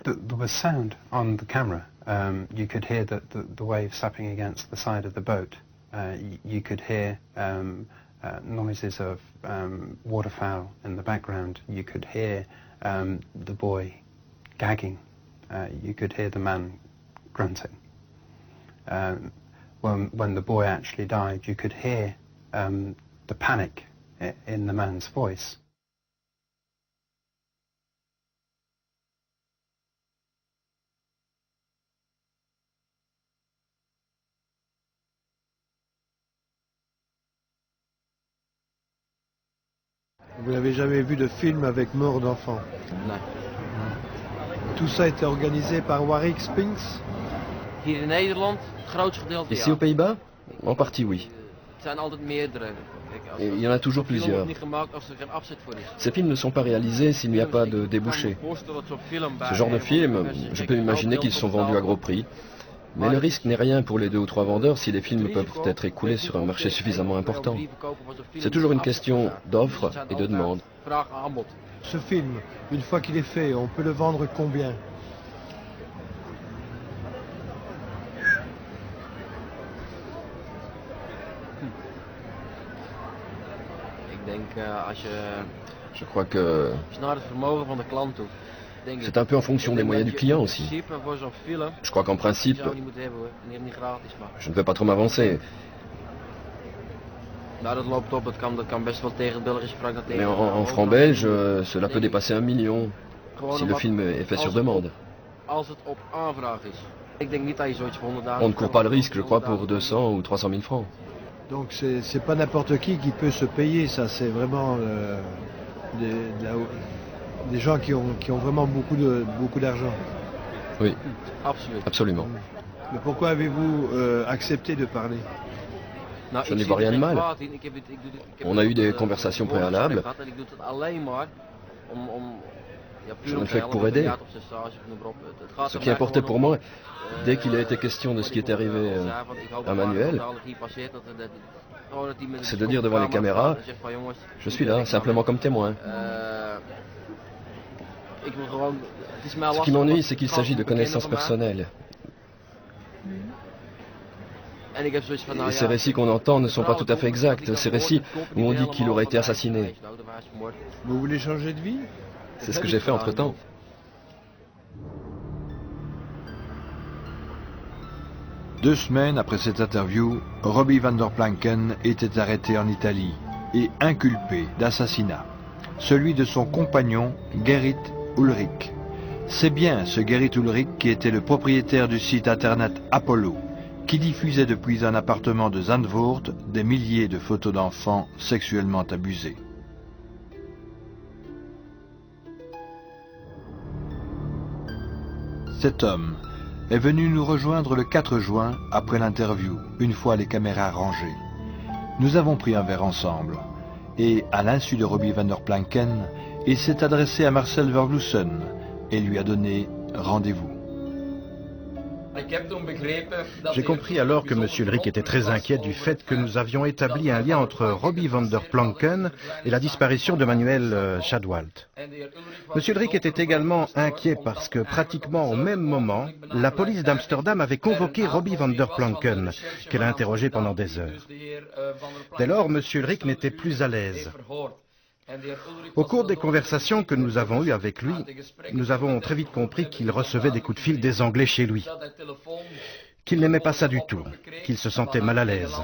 There was sound on the camera. You could hear the waves sapping against the side of the boat. You could hear noises of waterfowl in the background. You could hear the boy gagging. You could hear the man grunting. When the boy actually died, you could hear the panic in the man's voice. Vous n'avez jamais vu de film avec mort d'enfant? Non. tout ça était organisé par Warwick Spinks? Ici aux Pays-Bas? En partie oui. Et il y en a toujours plusieurs. Ces films ne sont pas réalisés s'il n'y a pas de débouché. Ce genre de films, je peux imaginer qu'ils sont vendus à gros prix. Mais le risque n'est rien pour les 2 ou 3 vendeurs si les films peuvent être écoulés sur un marché suffisamment important. C'est toujours une question d'offre et de demande. Ce film, une fois qu'il est fait, on peut le vendre combien? Je crois que c'est un peu en fonction des moyens du client aussi. Je crois qu'en principe, je ne vais pas trop m'avancer. Mais en francs belges, cela peut dépasser 1 million si le film est fait sur demande. On ne court pas le risque, je crois, pour 200 ou 300 000 francs. Donc c'est pas n'importe qui peut se payer ça, c'est vraiment des gens qui ont vraiment beaucoup d'argent. Oui, absolument. Mais pourquoi avez-vous accepté de parler? Je n'y vois rien de mal. On a eu des conversations préalables. Je ne le fais que pour aider. Ce qui importait pour moi, dès qu'il a été question de ce qui est arrivé à Manuel, c'est de dire devant les caméras, je suis là, simplement comme témoin. Ce qui m'ennuie, c'est qu'il s'agit de connaissances personnelles. Et ces récits qu'on entend ne sont pas tout à fait exacts. Ces récits où on dit qu'il aurait été assassiné. Vous voulez changer de vie? C'est ce que j'ai fait entre-temps. Deux semaines après cette interview, Robbie van der Planken était arrêté en Italie et inculpé d'assassinat, celui de son compagnon Gerrit Ulrich. C'est bien ce Gerrit Ulrich qui était le propriétaire du site internet Apollo, qui diffusait depuis un appartement de Zandvoort des milliers de photos d'enfants sexuellement abusés. Cet homme est venu nous rejoindre le 4 juin après l'interview, une fois les caméras rangées. Nous avons pris un verre ensemble et, à l'insu de Robbie van der Planken, il s'est adressé à Marcel Vervloesen et lui a donné rendez-vous. J'ai compris alors que M. Ulrich était très inquiet du fait que nous avions établi un lien entre Robbie van der Planken et la disparition de Manuel Shadwalt. M. Ulrich était également inquiet parce que pratiquement au même moment, la police d'Amsterdam avait convoqué Robbie van der Planken, qu'elle a interrogé pendant des heures. Dès lors, M. Ulrich n'était plus à l'aise. Au cours des conversations que nous avons eues avec lui, nous avons très vite compris qu'il recevait des coups de fil des Anglais chez lui, qu'il n'aimait pas ça du tout, qu'il se sentait mal à l'aise,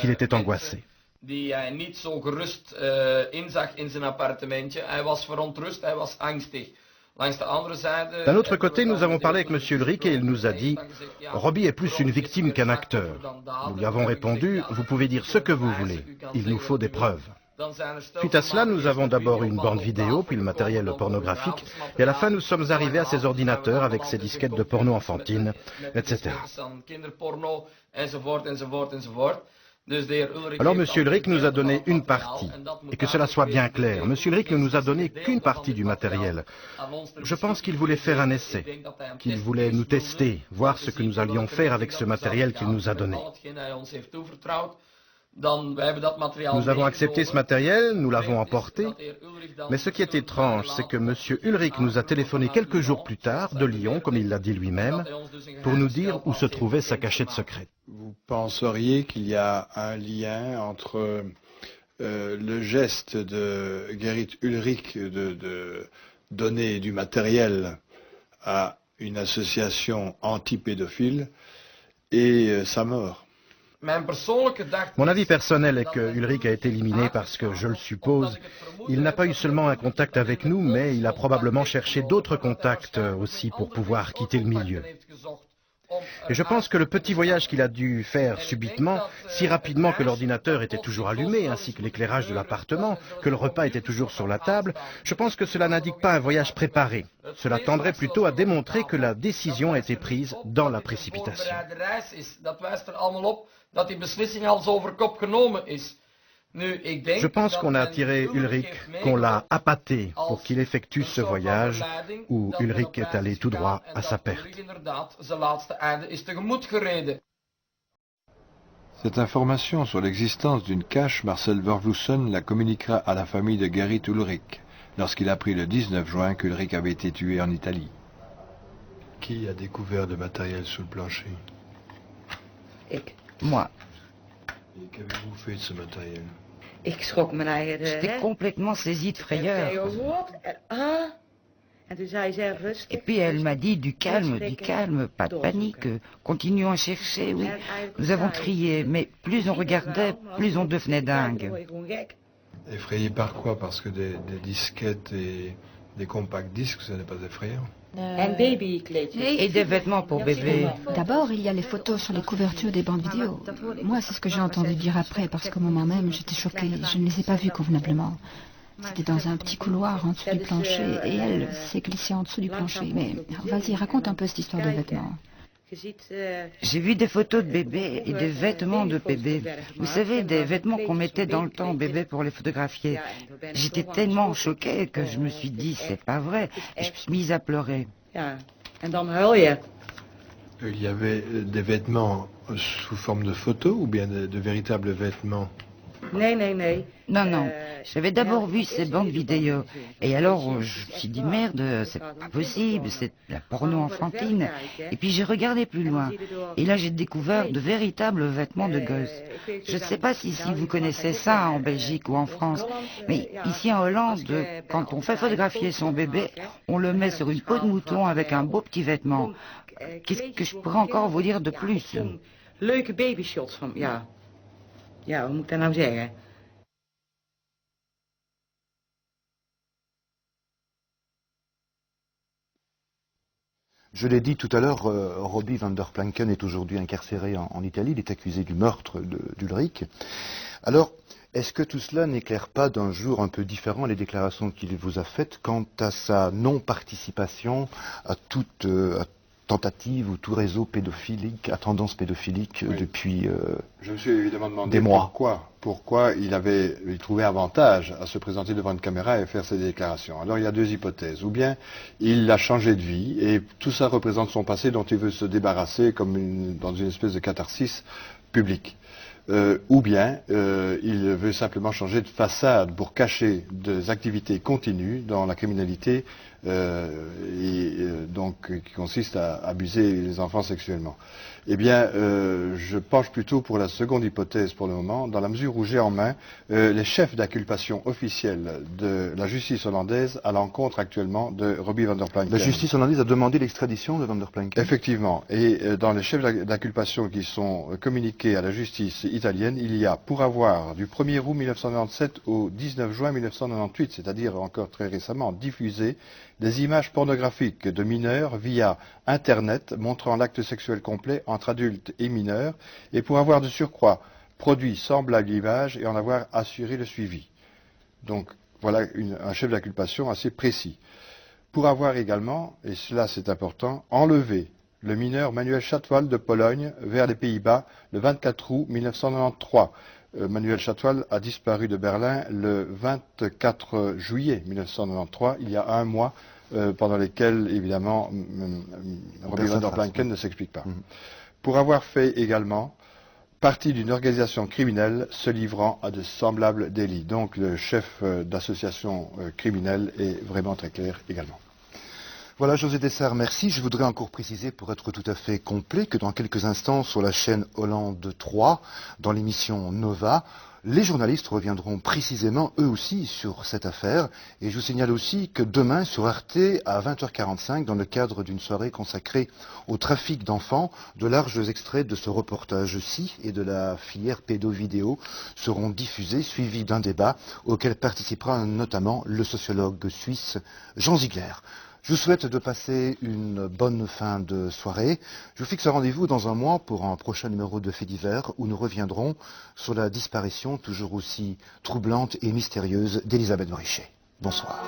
qu'il était angoissé. D'un autre côté, nous avons parlé avec M. Ulrich et il nous a dit « Robbie est plus une victime qu'un acteur ». Nous lui avons répondu « Vous pouvez dire ce que vous voulez, il nous faut des preuves ». Suite à cela, nous avons d'abord eu une bande vidéo, puis le matériel pornographique, et à la fin, nous sommes arrivés à ces ordinateurs avec ces disquettes de porno enfantine, etc. Alors M. Ulrich nous a donné une partie, et que cela soit bien clair, M. Ulrich ne nous a donné qu'une partie du matériel. Je pense qu'il voulait faire un essai, qu'il voulait nous tester, voir ce que nous allions faire avec ce matériel qu'il nous a donné. Nous avons accepté ce matériel, nous l'avons emporté, mais ce qui est étrange, c'est que M. Ulrich nous a téléphoné quelques jours plus tard, de Lyon, comme il l'a dit lui-même, pour nous dire où se trouvait sa cachette secrète. Vous penseriez qu'il y a un lien entre le geste de Gerrit Ulrich de donner du matériel à une association anti-pédophile et sa mort? Mon avis personnel est que Ulrich a été éliminé parce que, je le suppose, il n'a pas eu seulement un contact avec nous, mais il a probablement cherché d'autres contacts aussi pour pouvoir quitter le milieu. Et je pense que le petit voyage qu'il a dû faire subitement, si rapidement que l'ordinateur était toujours allumé, ainsi que l'éclairage de l'appartement, que le repas était toujours sur la table, je pense que cela n'indique pas un voyage préparé. Cela tendrait plutôt à démontrer que la décision a été prise dans la précipitation. Je pense qu'on a attiré Ulrich, qu'on l'a appâté pour qu'il effectue ce voyage où Ulrich est allé tout droit à sa perte. Cette information sur l'existence d'une cache, Marcel Vervloesen la communiquera à la famille de Gerrit Ulrich lorsqu'il apprit le 19 juin qu'Ulrich avait été tué en Italie. Qui a découvert le matériel sous le plancher? Moi. Et qu'avez-vous fait de ce matériel? J'étais complètement saisie de frayeur. Et puis elle m'a dit du calme, pas de panique, continuons à chercher, oui. Nous avons crié, mais plus on regardait, plus on devenait dingue. Effrayé par quoi? Parce que des disquettes et des compacts disques, ce n'est pas effrayant. Et des vêtements pour bébé. D'abord, il y a les photos sur les couvertures des bandes vidéo. Moi, c'est ce que j'ai entendu dire après, parce qu'au moment même, j'étais choquée. Je ne les ai pas vues convenablement. C'était dans un petit couloir en dessous du plancher, et elle s'est glissée en dessous du plancher. Mais vas-y, raconte un peu cette histoire de vêtements. J'ai vu des photos de bébé et des vêtements de bébé. Vous savez, des vêtements qu'on mettait dans le temps au bébé pour les photographier. J'étais tellement choquée que je me suis dit, c'est pas vrai. Et je me suis mise à pleurer. Il y avait des vêtements sous forme de photos ou bien de véritables vêtements? Non. J'avais d'abord vu ces bandes vidéo. Et alors, je me suis dit, merde, c'est pas possible, c'est de la porno enfantine. Et puis j'ai regardé plus loin. Et là, j'ai découvert de véritables vêtements de gosse. Je ne sais pas si vous connaissez ça en Belgique ou en France, mais ici en Hollande, quand on fait photographier son bébé, on le met sur une peau de mouton avec un beau petit vêtement. Qu'est-ce que je pourrais encore vous dire de plus? Leuke babyshots van, ja, hoe moet ik dat nou zeggen? Je l'ai dit tout à l'heure, Robbie van der Planken est aujourd'hui incarcéré en Italie. Il est accusé du meurtre d'Ulrich. Alors, est-ce que tout cela n'éclaire pas d'un jour un peu différent les déclarations qu'il vous a faites quant à sa non-participation à toute tentative ou tout réseau pédophilique, à tendance pédophilique depuis Je me suis évidemment demandé des mois. Pourquoi il trouvait avantage à se présenter devant une caméra et faire ces déclarations. Alors il y a deux hypothèses. Ou bien il a changé de vie et tout ça représente son passé dont il veut se débarrasser comme dans une espèce de catharsis publique. Ou bien il veut simplement changer de façade pour cacher des activités continues dans la criminalité donc qui consiste à abuser les enfants sexuellement. Eh bien, je penche plutôt pour la seconde hypothèse pour le moment, dans la mesure où j'ai en main les chefs d'inculpation officiels de la justice hollandaise à l'encontre actuellement de Robbie van der Planken. La justice hollandaise a demandé l'extradition de van der Planken. Effectivement. Et dans les chefs d'inculpation qui sont communiqués à la justice italienne, il y a, pour avoir du 1er août 1997 au 19 juin 1998, c'est-à-dire encore très récemment, diffusé des images pornographiques de mineurs via Internet montrant l'acte sexuel complet entre adultes et mineurs, et pour avoir de surcroît produit semblable image et en avoir assuré le suivi. Donc voilà un chef d'inculpation assez précis. Pour avoir également, et cela c'est important, enlevé le mineur Manuel Chatwal de Pologne vers les Pays-Bas le 24 août 1993. Manuel Chatwal a disparu de Berlin le 24 juillet 1993, il y a un mois, pendant lesquels, évidemment, Robbie van der Planken ne s'explique pas. Pour avoir fait également partie d'une organisation criminelle se livrant à de semblables délits. Donc le chef d'association criminelle est vraiment très clair également. Voilà, José Dessart, merci. Je voudrais encore préciser, pour être tout à fait complet, que dans quelques instants, sur la chaîne Hollande 3, dans l'émission Nova, les journalistes reviendront précisément, eux aussi, sur cette affaire. Et je vous signale aussi que demain, sur Arte, à 20h45, dans le cadre d'une soirée consacrée au trafic d'enfants, de larges extraits de ce reportage-ci et de la filière pédo-vidéo seront diffusés, suivis d'un débat auquel participera notamment le sociologue suisse Jean Ziegler. Je vous souhaite de passer une bonne fin de soirée. Je vous fixe un rendez-vous dans un mois pour un prochain numéro de Faits divers où nous reviendrons sur la disparition toujours aussi troublante et mystérieuse d'Elisabeth Brichet. Bonsoir.